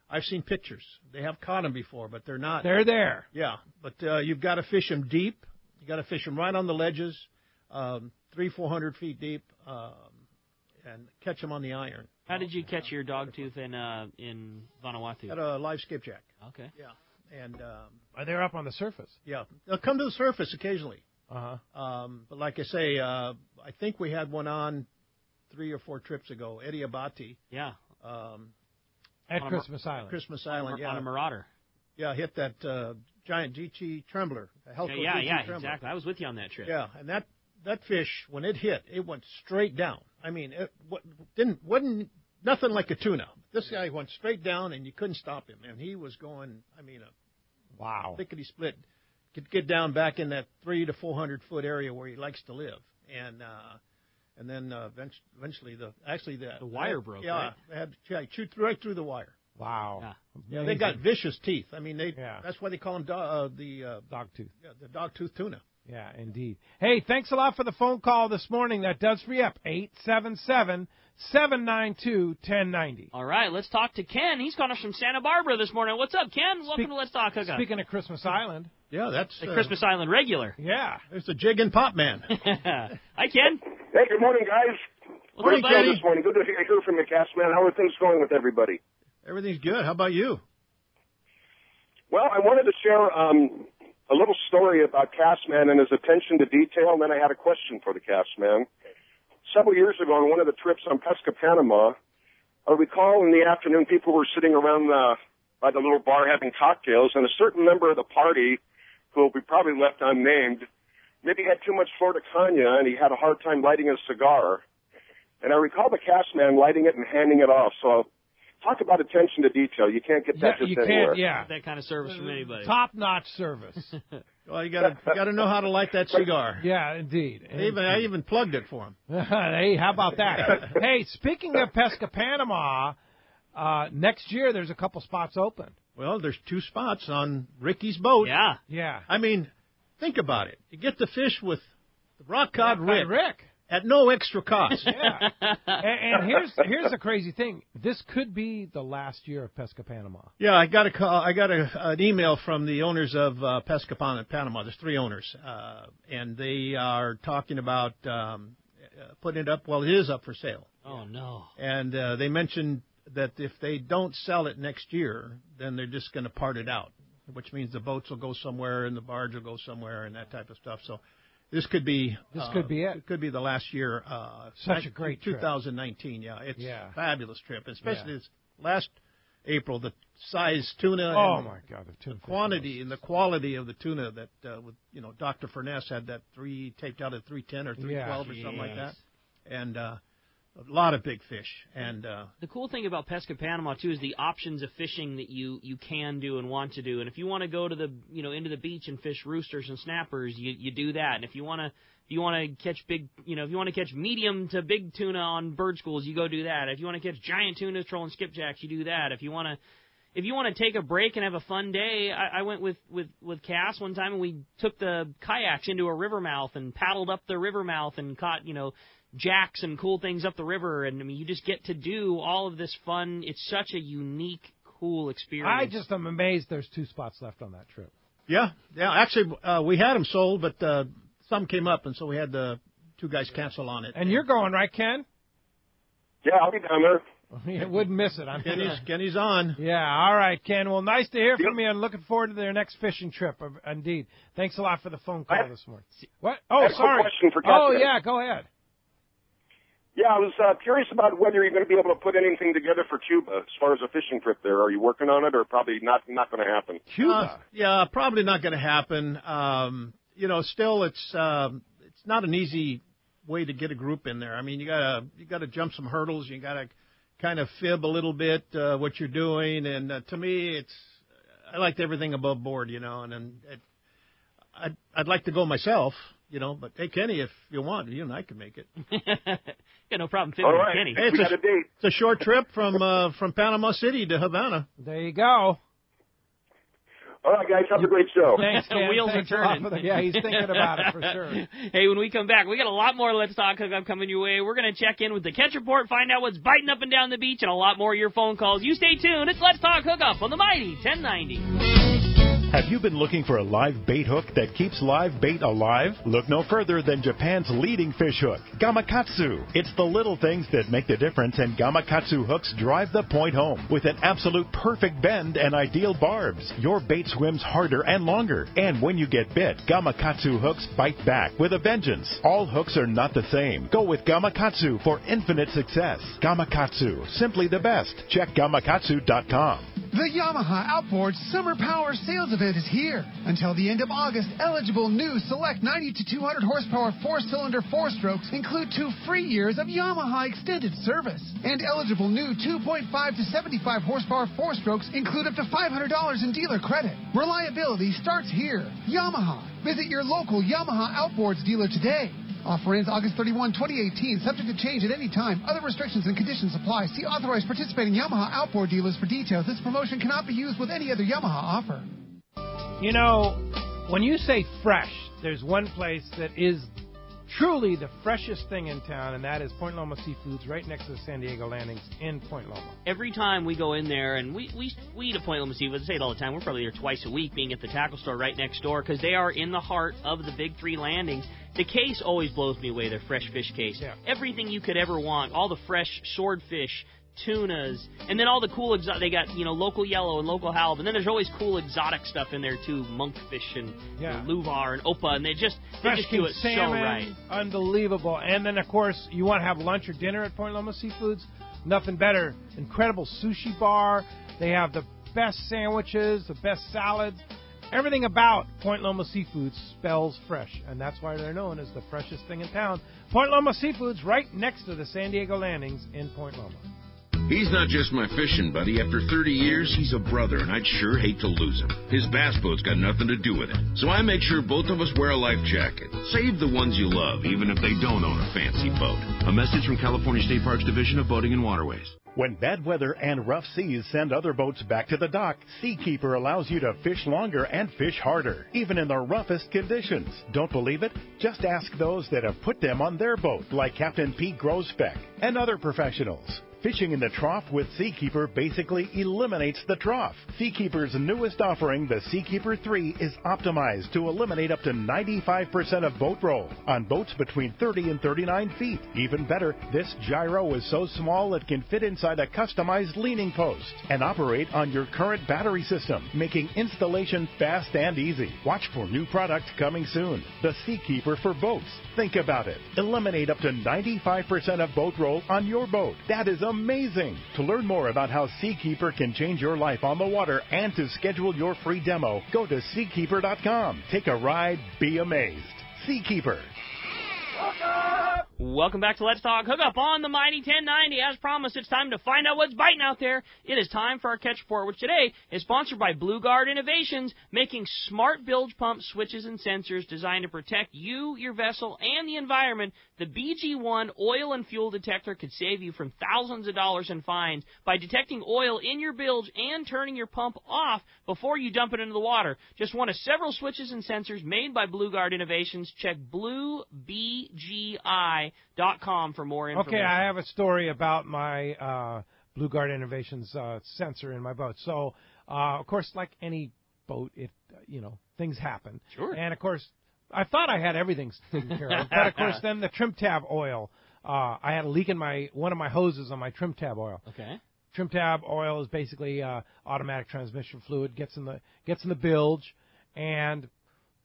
I've seen pictures. They have caught them before, but they're not. They're there. Yeah, but you've got to fish them deep. You got to fish them right on the ledges, 300-400 feet deep, and catch them on the iron. How did you catch your dogtooth in Vanuatu? At a live skipjack. Okay. Yeah, and They're up on the surface. yeah, they'll come to the surface occasionally. Uh-huh. But like I say, I think we had one on 3 or 4 trips ago, Eddie Abati. Yeah. At Christmas Island. Christmas Island, yeah. On a Marauder. Yeah, hit that giant GT trembler. Yeah, exactly. I was with you on that trip. Yeah, and that fish, when it hit, it went straight down. I mean, it wasn't nothing like a tuna. This guy went straight down, and you couldn't stop him. And he was going, wow, lickety split. Could get down back in that 300 to 400 foot area where he likes to live, and then eventually the wire broke. Yeah, right? had chewed right through the wire. Wow. Yeah, they got vicious teeth. I mean, Yeah. that's why they call them the Dogtooth. Yeah, the dogtooth tuna. Yeah, indeed. Hey, thanks a lot for the phone call this morning. That does free up 877-792-1090. All right, let's talk to Ken. He's calling us from Santa Barbara this morning. What's up, Ken? Welcome to Let's Talk Hookup. Speaking of Christmas Island. Yeah, that's the Christmas Island regular. Yeah. There's the jig and pop man. Hi, Ken. Hey, good morning, guys. What's Great up, show buddy? this morning. Good to hear from you, Cassman. How are things going with everybody? Everything's good. How about you? Well, I wanted to share a little story about Cassman and his attention to detail, and then I had a question for the Cassman. Several years ago, on one of the trips on Pesca Panama, I recall in the afternoon people were sitting around by the little bar having cocktails, and a certain member of the party, who will be probably left unnamed, maybe had too much Flor de Caña, and he had a hard time lighting a cigar. And I recall the Cassman lighting it and handing it off. So talk about attention to detail. You can't get that just anywhere. That kind of service from anybody. Top-notch service. Well, you gotta know how to light that cigar. Yeah, indeed. I even plugged it for him. Hey, how about that? Hey, speaking of Pesca Panama, next year there's a couple spots open. Well, there's 2 spots on Ricky's boat. Yeah. I mean, think about it. You get to fish with the rock cod Rick at no extra cost. Yeah. and here's the crazy thing. This could be the last year of Pesca Panama. Yeah, I got a call. I got an email from the owners of Pesca Panama. There's 3 owners, and they are talking about putting it up. Well, it is up for sale. Oh no! And they mentioned that if they don't sell it next year, then they're just going to part it out, which means the boats will go somewhere and the barge will go somewhere and that type of stuff. So this could be it. It could be the last year. Such a great 2019. trip. It's a fabulous trip, especially this last April. The size tuna. Oh and my God! The tuna quantity and the quality of the tuna that with Dr. Furness had that taped out at 310 or 312 or something like that, and a lot of big fish. And the cool thing about Pesca Panama too is the options of fishing that you can do and want to do. And if you want to go to the into the beach and fish roosters and snappers, you do that. And if you want to catch big, if you want to catch medium to big tuna on bird schools, you go do that. If you want to catch giant tuna trolling skipjacks, you do that. If you want to take a break and have a fun day, I went with Cass one time and we took the kayaks into a river mouth and paddled up the river mouth and caught jacks and cool things up the river, and I mean you just get to do all of this fun. It's such a unique, cool experience. I just am amazed there's 2 spots left on that trip. Yeah. Actually, we had them sold, but some came up, and so we had the 2 guys cancel on it. And you're going, right, Ken? Yeah, I'll be down there. You wouldn't miss it. Kenny's on. Yeah, all right, Ken. Well, nice to hear from you, and looking forward to their next fishing trip. Indeed. Thanks a lot for the phone call this morning. What? Oh, I have sorry. A question for oh, Cassman. yeah, go ahead. Yeah, I was curious about whether you're going to be able to put anything together for Cuba as far as a fishing trip there. Are you working on it, or probably not going to happen? Cuba? Yeah, probably not going to happen. Still, it's not an easy way to get a group in there. I mean, you gotta jump some hurdles. You gotta kind of fib a little bit what you're doing, and to me, I liked everything above board, and I'd like to go myself. But hey, Kenny, if you want, you and I can make it. Yeah, no problem. All right, Kenny. Hey, we got a date. It's a short trip from Panama City to Havana. There you go. All right, guys, have a great show. Thanks, Ken. Wheels Thanks are turning. Yeah, he's thinking about it for sure. Hey, when we come back, we got a lot more Let's Talk Hookup coming your way. We're going to check in with the Catch Report, find out what's biting up and down the beach, and a lot more of your phone calls. You stay tuned. It's Let's Talk Hookup on the Mighty 1090. Have you been looking for a live bait hook that keeps live bait alive? Look no further than Japan's leading fish hook, Gamakatsu. It's the little things that make the difference, and Gamakatsu hooks drive the point home. With an absolute perfect bend and ideal barbs, your bait swims harder and longer. And when you get bit, Gamakatsu hooks bite back with a vengeance. All hooks are not the same. Go with Gamakatsu for infinite success. Gamakatsu, simply the best. Check Gamakatsu.com. The Yamaha Outboard Summer Power Sales Event is here. Until the end of August, eligible new select 90 to 200 horsepower 4-cylinder 4-strokes include 2 free years of Yamaha extended service. And eligible new 2.5 to 75 horsepower 4-strokes include up to $500 in dealer credit. Reliability starts here. Yamaha. Visit your local Yamaha Outboards dealer today. Offer ends August 31, 2018, subject to change at any time. Other restrictions and conditions apply. See authorized participating Yamaha outboard dealers for details. This promotion cannot be used with any other Yamaha offer. When you say fresh, there's one place that is truly the freshest thing in town, and that is Point Loma Seafoods, right next to the San Diego landings in Point Loma. Every time we go in there, and we eat at Point Loma Seafoods, I say it all the time, we're probably there twice a week, being at the tackle store right next door, because they are in the heart of the big 3 landings. The case always blows me away, their fresh fish case. Yeah. Everything you could ever want, all the fresh swordfish, tunas, and then all the cool they got, local yellow and local halibut, and then there's always cool exotic stuff in there too, monkfish and luvar and opa, and they just do it salmon, so right. Unbelievable. And then, of course, you want to have lunch or dinner at Point Loma Seafoods, nothing better. Incredible sushi bar. They have the best sandwiches, the best salads. Everything about Point Loma Seafoods spells fresh, and that's why they're known as the freshest thing in town. Point Loma Seafoods, right next to the San Diego landings in Point Loma. He's not just my fishing buddy. After 30 years, he's a brother, and I'd sure hate to lose him. His bass boat's got nothing to do with it. So I make sure both of us wear a life jacket. Save the ones you love, even if they don't own a fancy boat. A message from California State Parks Division of Boating and Waterways. When bad weather and rough seas send other boats back to the dock, Seakeeper allows you to fish longer and fish harder, even in the roughest conditions. Don't believe it? Just ask those that have put them on their boat, like Captain Pete Grosbeck and other professionals. Fishing in the trough with Seakeeper basically eliminates the trough. Seakeeper's newest offering, the Seakeeper 3, is optimized to eliminate up to 95% of boat roll on boats between 30 and 39 feet. Even better, this gyro is so small it can fit inside a customized leaning post and operate on your current battery system, making installation fast and easy. Watch for new product coming soon. The Seakeeper for boats. Think about it. Eliminate up to 95% of boat roll on your boat. That is amazing. To learn more about how Seakeeper can change your life on the water and to schedule your free demo, go to Seakeeper.com. Take a ride, be amazed. Seakeeper. Welcome back to Let's Talk Hookup on the Mighty 1090. As promised, it's time to find out what's biting out there. It is time for our Catch Report, which today is sponsored by Blue Guard Innovations, making smart bilge pump switches and sensors designed to protect you, your vessel, and the environment. The BG1 oil and fuel detector could save you from thousands of dollars in fines by detecting oil in your bilge and turning your pump off before you dump it into the water. Just one of several switches and sensors made by Blue Guard Innovations. Check bluebgi.com for more information. Okay, I have a story about my Blue Guard Innovations sensor in my boat. So, of course, like any boat, things happen. Sure. And, of course, I thought I had everything taken care of. But, of course, then the trim tab oil, I had a leak in one of my hoses on my trim tab oil. Okay. Trim tab oil is basically automatic transmission fluid, gets in the bilge, and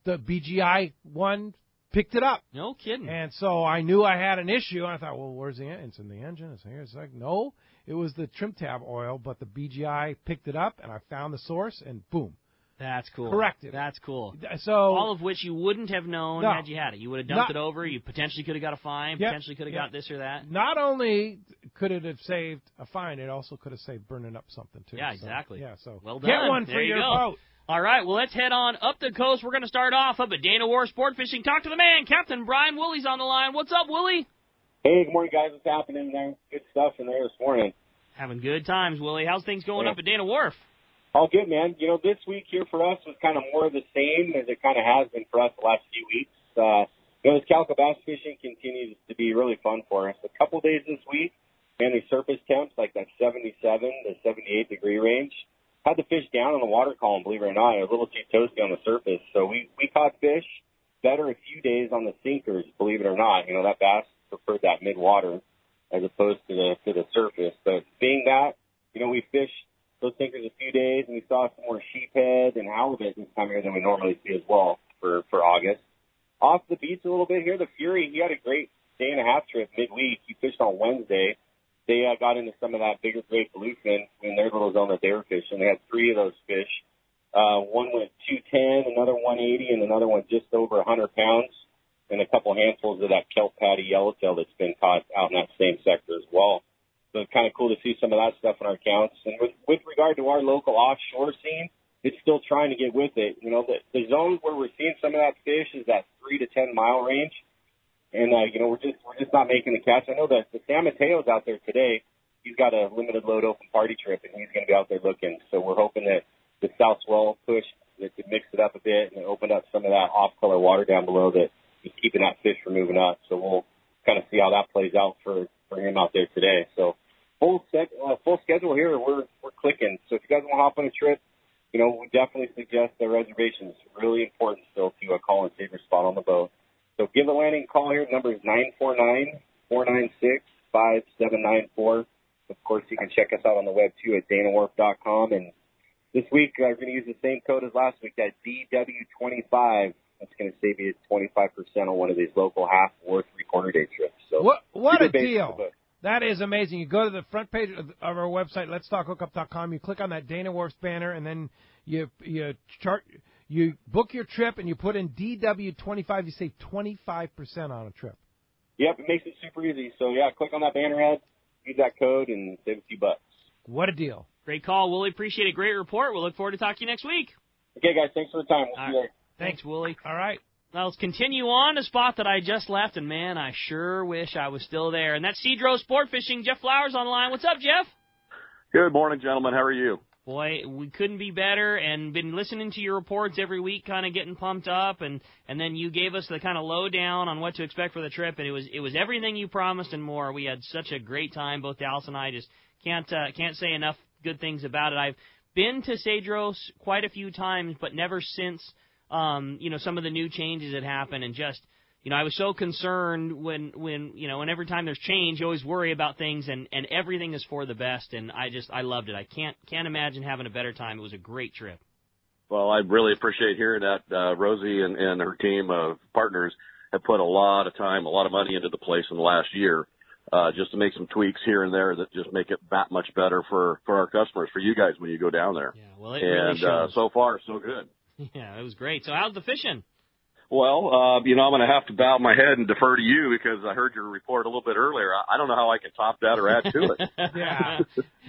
the BGI one picked it up. No kidding. And so I knew I had an issue, and I thought, well, where's the engine? It's in the engine. It's here. It's like, no, it was the trim tab oil, but the BGI picked it up, and I found the source, and boom. That's cool. Corrected. That's cool. So all of which you wouldn't have known had you had it. You would have dumped it over. You potentially could have got a fine. Potentially could have got this or that. Not only could it have saved a fine, it also could have saved burning up something too. Yeah, exactly. So well done. Get one there for you your go. boat. All right, well, let's head on up the coast. We're going to start off up at Dana Wharf Sport Fishing. Talk to the man, Captain Brian Woolley's on the line. What's up, Woolley? Hey, good morning, guys. What's happening there? Good stuff in there this morning. Having good times, Woolley. How's things going up at Dana Wharf? All good, man. You know, this week here for us was kind of more of the same as it kind of has been for us the last few weeks. You know, this calico bass fishing continues to be really fun for us. A couple days this week, man, these surface temps like that 77 to 78 degree range. Had the fish down in the water column, believe it or not. It was a little too toasty on the surface. So we caught fish better a few days on the sinkers, believe it or not. You know, that bass preferred that mid-water as opposed to the surface. But being that, you know, we fished those sinkers a few days, and we saw some more sheephead and halibut this time of year than we normally see as well for August. Off the beach a little bit here, the Fury, he had a great day-and-a-half trip midweek. He fished on Wednesday. They got into some of that bigger gray bluefin in their little zone that they were fishing. They had 3 of those fish. One went 210, another 180, and another one just over 100 pounds, and a couple handfuls of that kelp patty yellowtail that's been caught out in that same sector as well. So it's kind of cool to see some of that stuff in our accounts. And with regard to our local offshore scene, it's still trying to get with it. You know, the zone where we're seeing some of that fish is that 3 to 10 mile range. And, you know, we're just not making the catch. I know that the San Mateo's out there today. He's got a limited load open party trip, and he's going to be out there looking. So we're hoping that the South Swell push that could mix it up a bit and open up some of that off-color water down below that is keeping that fish from moving up. So we'll kind of see how that plays out for him out there today. So full schedule here. We're clicking. So if you guys want to hop on a trip, you know, we definitely suggest the reservations. Really important still to call and save your spot on the boat. So give the landing call here. Number is 949-496-5794. Of course, you can check us out on the web, too, at danawharf.com. And this week, we're going to use the same code as last week, that DW25. That's going to save you 25% on one of these local half or three-quarter day trips. So what a deal. That is amazing. You go to the front page of our website, letstalkhookup.com. You click on that Dana Wharf's banner, and then you book your trip, and you put in DW25. You save 25% on a trip. Yep, it makes it super easy. So, yeah, click on that banner ad, use that code, and save a few bucks. What a deal. Great call, Woolley. Appreciate it. Great report. We'll look forward to talking to you next week. Okay, guys. Thanks for the time. We'll see you there. Thanks, Woolley. All right. Now let's continue on a spot that I just left, and, man, I sure wish I was still there. And that's Cedro Sport Fishing. Jeff Flowers on the line. What's up, Jeff? Good morning, gentlemen. How are you? Boy, we couldn't be better, and been listening to your reports every week, kind of getting pumped up, and then you gave us the kind of lowdown on what to expect for the trip, and it was everything you promised and more. We had such a great time. Both Dallas and I just can't say enough good things about it. I've been to Cedros quite a few times, but never since some of the new changes that happened, and just, I was so concerned when every time there's change, you always worry about things, and everything is for the best, and I loved it. I can't imagine having a better time. It was a great trip. Well, I really appreciate hearing that. Rosie and her team of partners have put a lot of time, a lot of money into the place in the last year, just to make some tweaks here and there that just make it that much better for our customers, for you guys when you go down there. Yeah, well, it really shows. So far, so good. Yeah, it was great. So how's the fishing? Well, I'm going to have to bow my head and defer to you because I heard your report a little bit earlier. I don't know how I can top that or add to it.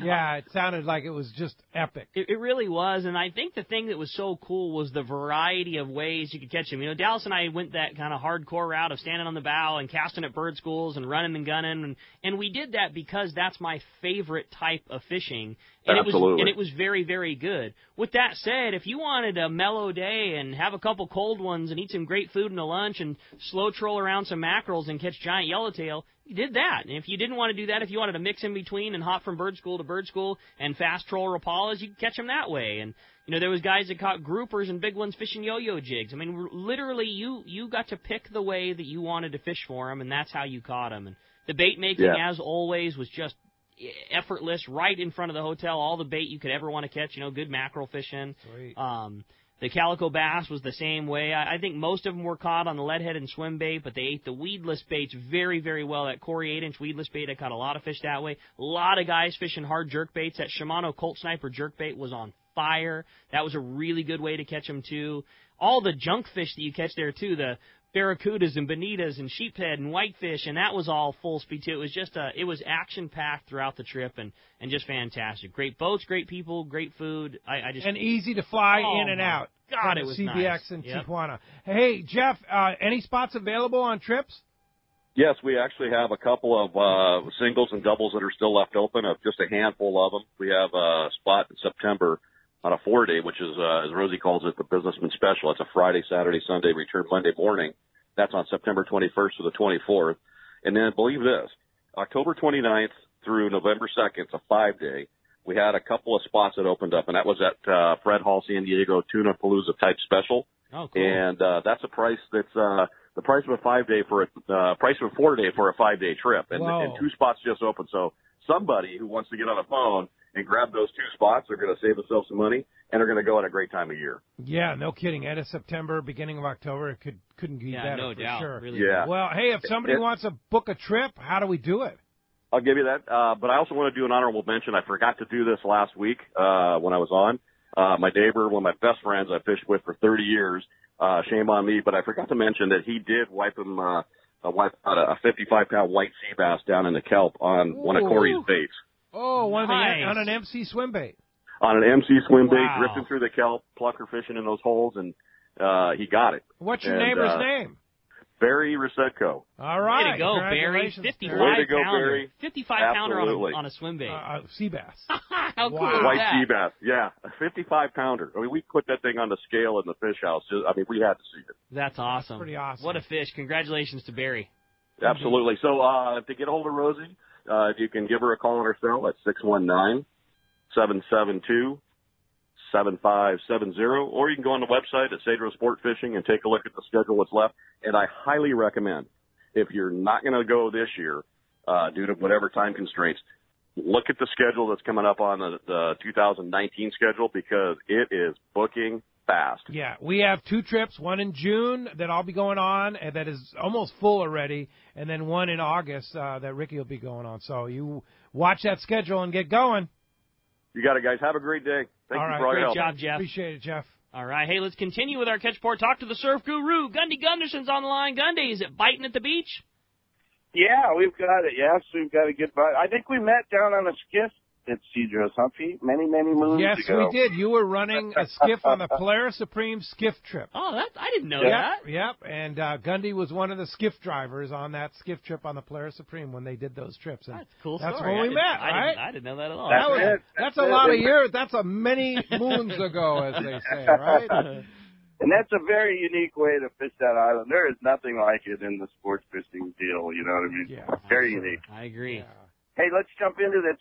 Yeah, it sounded like it was just epic. It really was, and I think the thing that was so cool was the variety of ways you could catch them. Dallas and I went that kind of hardcore route of standing on the bow and casting at bird schools and running and gunning, and we did that because that's my favorite type of fishing. And Absolutely. It was very, very good. With that said, if you wanted a mellow day and have a couple cold ones and eat some great food in a lunch and slow troll around some mackerels and catch giant yellowtail, you did that. And if you didn't want to do that, if you wanted to mix in between and hop from bird school to bird school and fast troll rapalas, you could catch them that way. And, there was guys that caught groupers and big ones fishing yo-yo jigs. I mean, literally, you got to pick the way that you wanted to fish for them, and that's how you caught them. And the bait making, as always, was just effortless, right in front of the hotel, all the bait you could ever want to catch, good mackerel fishing. Sweet. The calico bass was the same way. I think most of them were caught on the leadhead and swim bait, but they ate the weedless baits very, very well. That Corey 8-inch weedless bait, I caught a lot of fish that way. A lot of guys fishing hard jerk baits. That Shimano Colt Sniper jerk bait was on fire. That was a really good way to catch them, too. All the junk fish that you catch there, too, the barracudas and bonitas and sheephead and whitefish, and that was all full speed, too. It was just it was action-packed throughout the trip and just fantastic. Great boats, great people, great food. And easy to fly in and out. God, it was CBX nice. and Yep. Tijuana. Hey, Jeff, any spots available on trips? Yes, we actually have a couple of singles and doubles that are still left open, just a handful of them. We have a spot in September on a 4-day, which is, as Rosie calls it, the Businessman Special. It's a Friday, Saturday, Sunday, return Monday morning. That's on September 21st to the 24th. And then, believe this, October 29th through November 2nd, it's a 5-day. We had a couple of spots that opened up, and that was at Fred Hall San Diego Tuna Palooza type special. Oh, cool. And that's a price that's the price of a 5-day for price of a 4-day for a 5-day trip, and 2 spots just opened. So somebody who wants to get on a phone and grab those 2 spots, they're going to save themselves some money, and they're going to go at a great time of year. Yeah, no kidding. End of September, beginning of October, it couldn't be better. No for doubt. Sure. Really yeah. Well, hey, if somebody wants to book a trip, how do we do it? I'll give you that. But I also want to do an honorable mention. I forgot to do this last week when I was on. My neighbor, one of my best friends I fished with for 30 years, shame on me, but I forgot to mention that he did wipe out a 55-pound white sea bass down in the kelp on one of Corey's baits. Oh, Nice. on an MC swim bait. On an MC swim bait, Wow. drifting through the kelp, plucker fishing in those holes, and he got it. What's your neighbor's name? Barry Rosetko. All right. Way to go, Barry. Congratulations. 55 Way to go, pounder. Barry. 55-pounder Absolutely. on a swim bait. Sea bass. How cool is White that? sea bass, yeah, a 55-pounder. I mean, we put that thing on the scale in the fish house. We had to see it. That's awesome. Pretty awesome. What a fish. Congratulations to Barry. Absolutely. So to get a hold of Rosie, you can give her a call on her cell at 619-772-7570, or you can go on the website at Cedro Sport Fishing and take a look at the schedule that's left. And I highly recommend, if you're not going to go this year due to whatever time constraints, look at the schedule that's coming up on the 2019 schedule, because it is booking fast. Yeah, we have 2 trips, one in June that I'll be going on, and that is almost full already, and then one in August that Ricky will be going on. So you watch that schedule and get going. You got it, guys. Have a great day. Thank All you right, for all your Great help. job, Jeff. Appreciate it, Jeff. All right. Hey, let's continue with our catch report. Talk to the surf guru. Gundy Gunderson's on the line. Gundy, is it biting at the beach? Yeah, we've got it. Yes, we've got a good bite. I think we met down on a skiff at Cedros, huh, Pete? Many moons Yes, ago. we did. You were running a skiff on the Polaris Supreme skiff trip. Oh, I didn't know Yep, that. Yep, and Gundy was one of the skiff drivers on that skiff trip on the Polaris Supreme when they did those trips. And That's a cool That's story. when we met, right? I didn't know that at all. That's a lot of years. That's a many moons ago, as they say, right? And that's a very unique way to fish that island. There is nothing like it in the sports fishing deal, you know what I mean? Yeah. Very unique. I agree. Yeah. Hey, let's jump into this.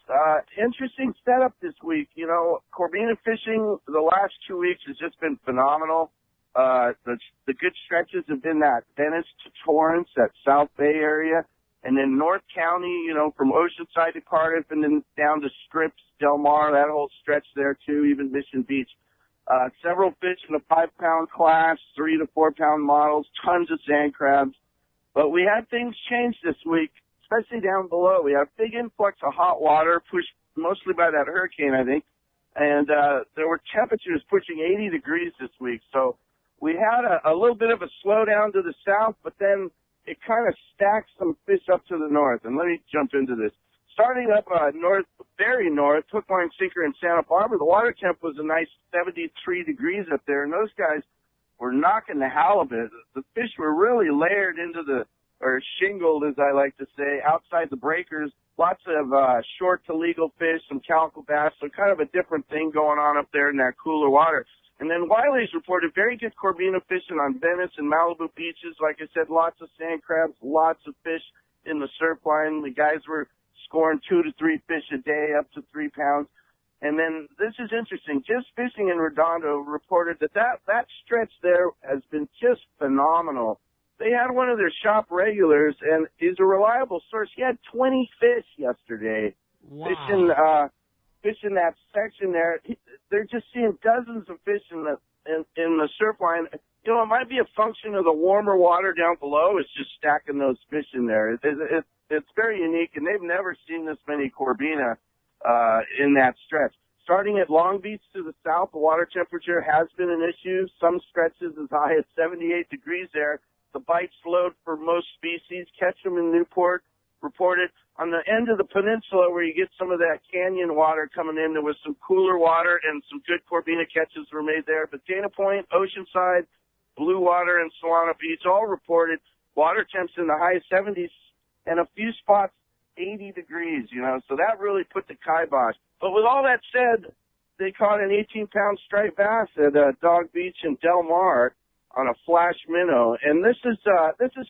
Interesting setup this week. You know, Corbina fishing the last 2 weeks has just been phenomenal. The good stretches have been that Venice to Torrance, that South Bay area, and then North County, you know, from Oceanside to Cardiff, and then down to Strips, Del Mar, that whole stretch there too, even Mission Beach. Several fish in the 5-pound class, 3 to 4-pound models, tons of sand crabs. But we had things change this week, especially down below. We had a big influx of hot water, pushed mostly by that hurricane, I think. And there were temperatures pushing 80 degrees this week. So we had a little bit of a slowdown to the south, but then it kind of stacked some fish up to the north. And let me jump into this. Starting up north, very north, hook, line, sinker in Santa Barbara, the water temp was a nice 73 degrees up there, and those guys were knocking the halibut. The fish were really layered into or shingled, as I like to say, outside the breakers. Lots of short to legal fish, some calico bass, so kind of a different thing going on up there in that cooler water. And then Wiley's reported very good Corbina fishing on Venice and Malibu beaches. Like I said, lots of sand crabs, lots of fish in the surf line. The guys were scoring 2 to 3 fish a day, up to 3 pounds. And then this is interesting. Just Fishing in Redondo reported that stretch there has been just phenomenal. They had one of their shop regulars, and he's a reliable source. He had 20 fish yesterday. Wow. Fishing that section there. They're just seeing dozens of fish in in the surf line, you know, it might be a function of the warmer water down below. It's just stacking those fish in there. It's very unique, and they've never seen this many corbina in that stretch. Starting at Long Beach to the south, the water temperature has been an issue. Some stretches as high as 78 degrees there. The bite slowed for most species. Ketchum in Newport reported. On the end of the peninsula where you get some of that canyon water coming in, there was some cooler water and some good corbina catches were made there. But Dana Point, Oceanside, Blue Water, and Solana Beach all reported water temps in the high 70s and a few spots 80 degrees, you know. So that really put the kibosh. But with all that said, they caught an 18-pound striped bass at Dog Beach in Del Mar on a flash minnow. And this is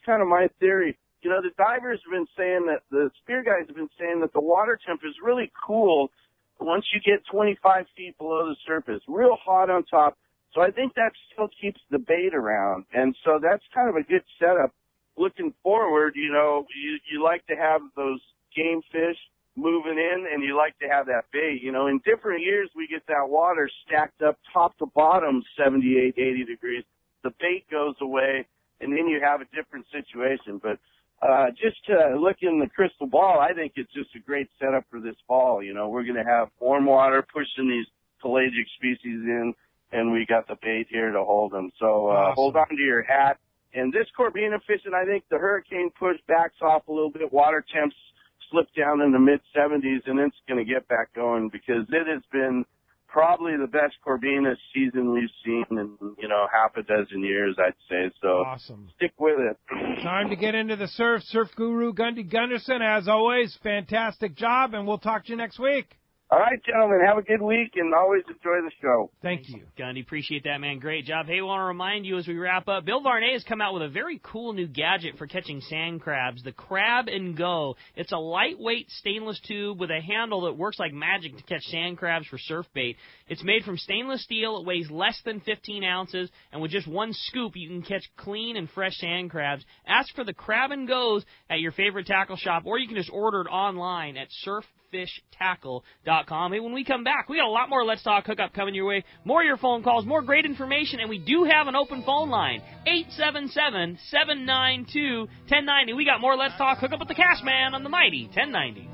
kind of my theory. You know, the divers have been saying that, the spear guys have been saying that the water temp is really cool once you get 25 feet below the surface, real hot on top. So I think that still keeps the bait around. And so that's kind of a good setup. Looking forward, you know, you like to have those game fish moving in, and you like to have that bait. You know, in different years, we get that water stacked up top to bottom, 78, 80 degrees. The bait goes away, and then you have a different situation. But just to look in the crystal ball, I think it's just a great setup for this fall. You know, we're going to have warm water pushing these pelagic species in, and we got the bait here to hold them. So awesome. Hold on to your hat. And this corbina fishing, I think the hurricane push backs off a little bit. Water temps slip down in the mid-70s, and it's going to get back going because it has been probably the best corbina season we've seen in, you know, half a dozen years, I'd say. So awesome. Stick with it. Time to get into the surf. Surf guru Gundy Gunderson, as always, fantastic job, and we'll talk to you next week. All right, gentlemen, have a good week, and always enjoy the show. Thank you. Gundy, appreciate that, man. Great job. Hey, I want to remind you as we wrap up, Bill Varney has come out with a very cool new gadget for catching sand crabs, the Crab and Go. It's a lightweight stainless tube with a handle that works like magic to catch sand crabs for surf bait. It's made from stainless steel. It weighs less than 15 ounces, and with just one scoop, you can catch clean and fresh sand crabs. Ask for the Crab and Goes at your favorite tackle shop, or you can just order it online at surffishtackle.com. Hey, when we come back, we got a lot more Let's Talk Hookup coming your way, more of your phone calls, more great information, and we do have an open phone line, 877-792-1090. We got more Let's Talk Hookup with the Cassman on the Mighty 1090.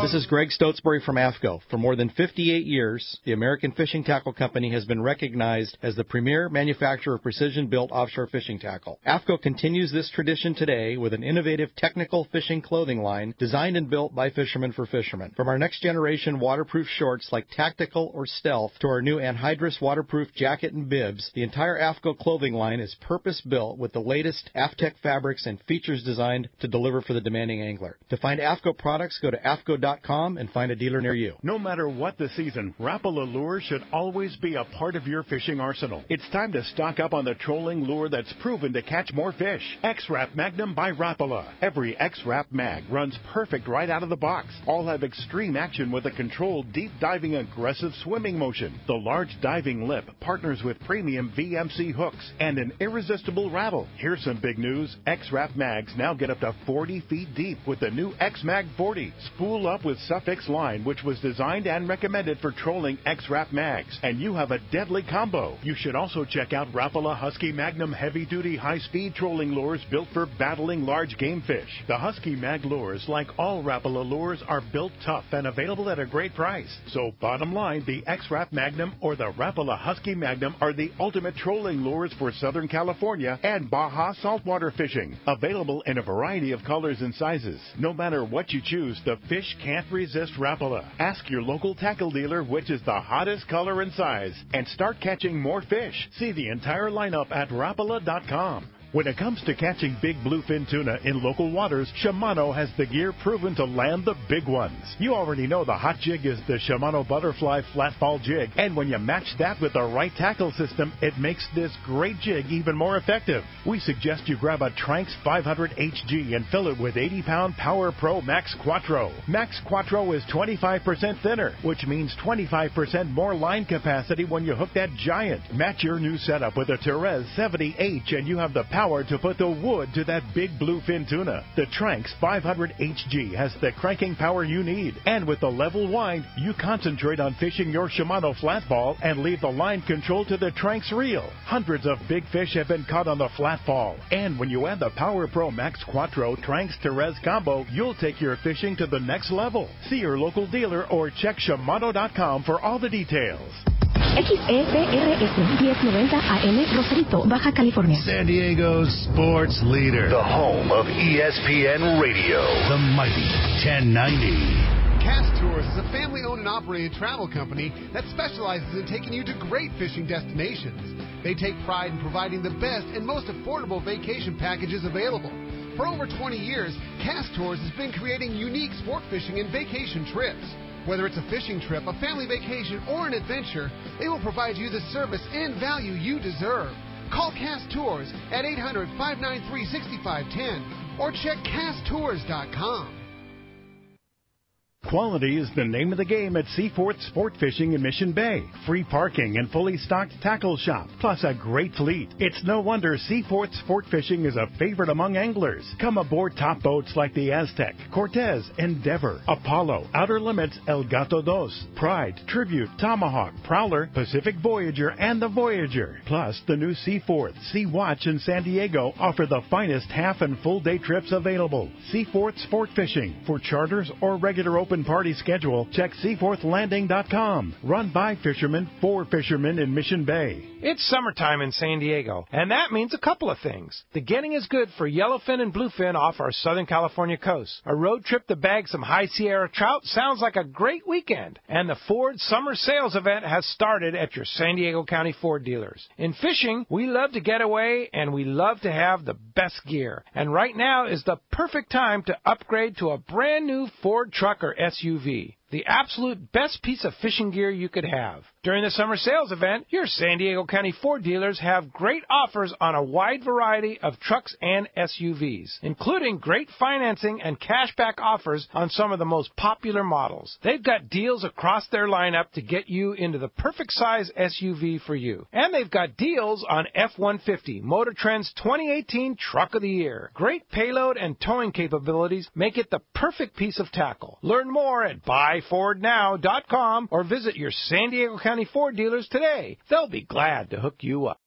This is Greg Stotesbury from AFCO. For more than 58 years, the American Fishing Tackle Company has been recognized as the premier manufacturer of precision-built offshore fishing tackle. AFCO continues this tradition today with an innovative technical fishing clothing line designed and built by fishermen for fishermen. From our next-generation waterproof shorts like Tactical or Stealth to our new anhydrous waterproof jacket and bibs, the entire AFCO clothing line is purpose-built with the latest AFTEC fabrics and features designed to deliver for the demanding angler. To find AFCO products, go to AFCO.com and find a dealer near you. No matter what the season, Rapala lure should always be a part of your fishing arsenal. It's time to stock up on the trolling lure that's proven to catch more fish. X-Rap Magnum by Rapala. Every X-Rap Mag runs perfect right out of the box. All have extreme action with a controlled, deep-diving, aggressive swimming motion. The large diving lip partners with premium VMC hooks and an irresistible rattle. Here's some big news. X-Rap Mags now get up to 40 feet deep with the new X-Mag 40. Spool up with Suffix line, which was designed and recommended for trolling X-Rap Mags, and you have a deadly combo. You should also check out Rapala Husky Magnum heavy-duty high-speed trolling lures built for battling large game fish. The Husky Mag lures, like all Rapala lures, are built tough and available at a great price. So bottom line, the X-Rap Magnum or the Rapala Husky Magnum are the ultimate trolling lures for Southern California and Baja saltwater fishing. Available in a variety of colors and sizes. No matter what you choose, the fish can't resist Rapala. Ask your local tackle dealer which is the hottest color and size and start catching more fish. See the entire lineup at Rapala.com. When it comes to catching big bluefin tuna in local waters, Shimano has the gear proven to land the big ones. You already know the hot jig is the Shimano Butterfly Flatfall Jig, and when you match that with the right tackle system, it makes this great jig even more effective. We suggest you grab a Tranx 500 HG and fill it with 80-pound Power Pro Max Quattro. Max Quattro is 25% thinner, which means 25% more line capacity when you hook that giant. Match your new setup with a Therese 70H and you have the power to put the wood to that big bluefin tuna. The Tranx 500 HG has the cranking power you need. And with the level wind, you concentrate on fishing your Shimano flatball and leave the line control to the Tranx reel. Hundreds of big fish have been caught on the flatball. And when you add the Power Pro Max Quattro Tranx Terez combo, you'll take your fishing to the next level. See your local dealer or check Shimano.com for all the details. XEPRS 1090 AM Rosarito, Baja California. San Diego's sports leader. The home of ESPN Radio. The mighty 1090. Cast Tours is a family-owned and operated travel company that specializes in taking you to great fishing destinations. They take pride in providing the best and most affordable vacation packages available. For over 20 years, Cast Tours has been creating unique sport fishing and vacation trips. Whether it's a fishing trip, a family vacation, or an adventure, they will provide you the service and value you deserve. Call Cast Tours at 800-593-6510 or check casttours.com. Quality is the name of the game at Seaforth Sport Fishing in Mission Bay. Free parking and fully stocked tackle shop, plus a great fleet. It's no wonder Seaforth Sport Fishing is a favorite among anglers. Come aboard top boats like the Aztec, Cortez, Endeavor, Apollo, Outer Limits, El Gato Dos, Pride, Tribute, Tomahawk, Prowler, Pacific Voyager, and the Voyager. Plus, the new Seaforth, Sea Watch, and San Diego offer the finest half and full day trips available. Seaforth Sport Fishing. For charters or regular open party schedule, check seaforthlanding.com. Run by fishermen for fishermen in Mission Bay. It's summertime in San Diego, and that means a couple of things. The getting is good for yellowfin and bluefin off our Southern California coast. A road trip to bag some high Sierra trout sounds like a great weekend. And the Ford Summer Sales event has started at your San Diego County Ford dealers. In fishing, we love to get away, and we love to have the best gear. And right now is the perfect time to upgrade to a brand new Ford truck or SUV. The absolute best piece of fishing gear you could have. During the summer sales event, your San Diego County Ford dealers have great offers on a wide variety of trucks and SUVs, including great financing and cashback offers on some of the most popular models. They've got deals across their lineup to get you into the perfect size SUV for you. And they've got deals on F-150, Motor Trend's 2018 Truck of the Year. Great payload and towing capabilities make it the perfect piece of tackle. Learn more at buyfordnow.com or visit your San Diego County Ford dealers today. They'll be glad to hook you up.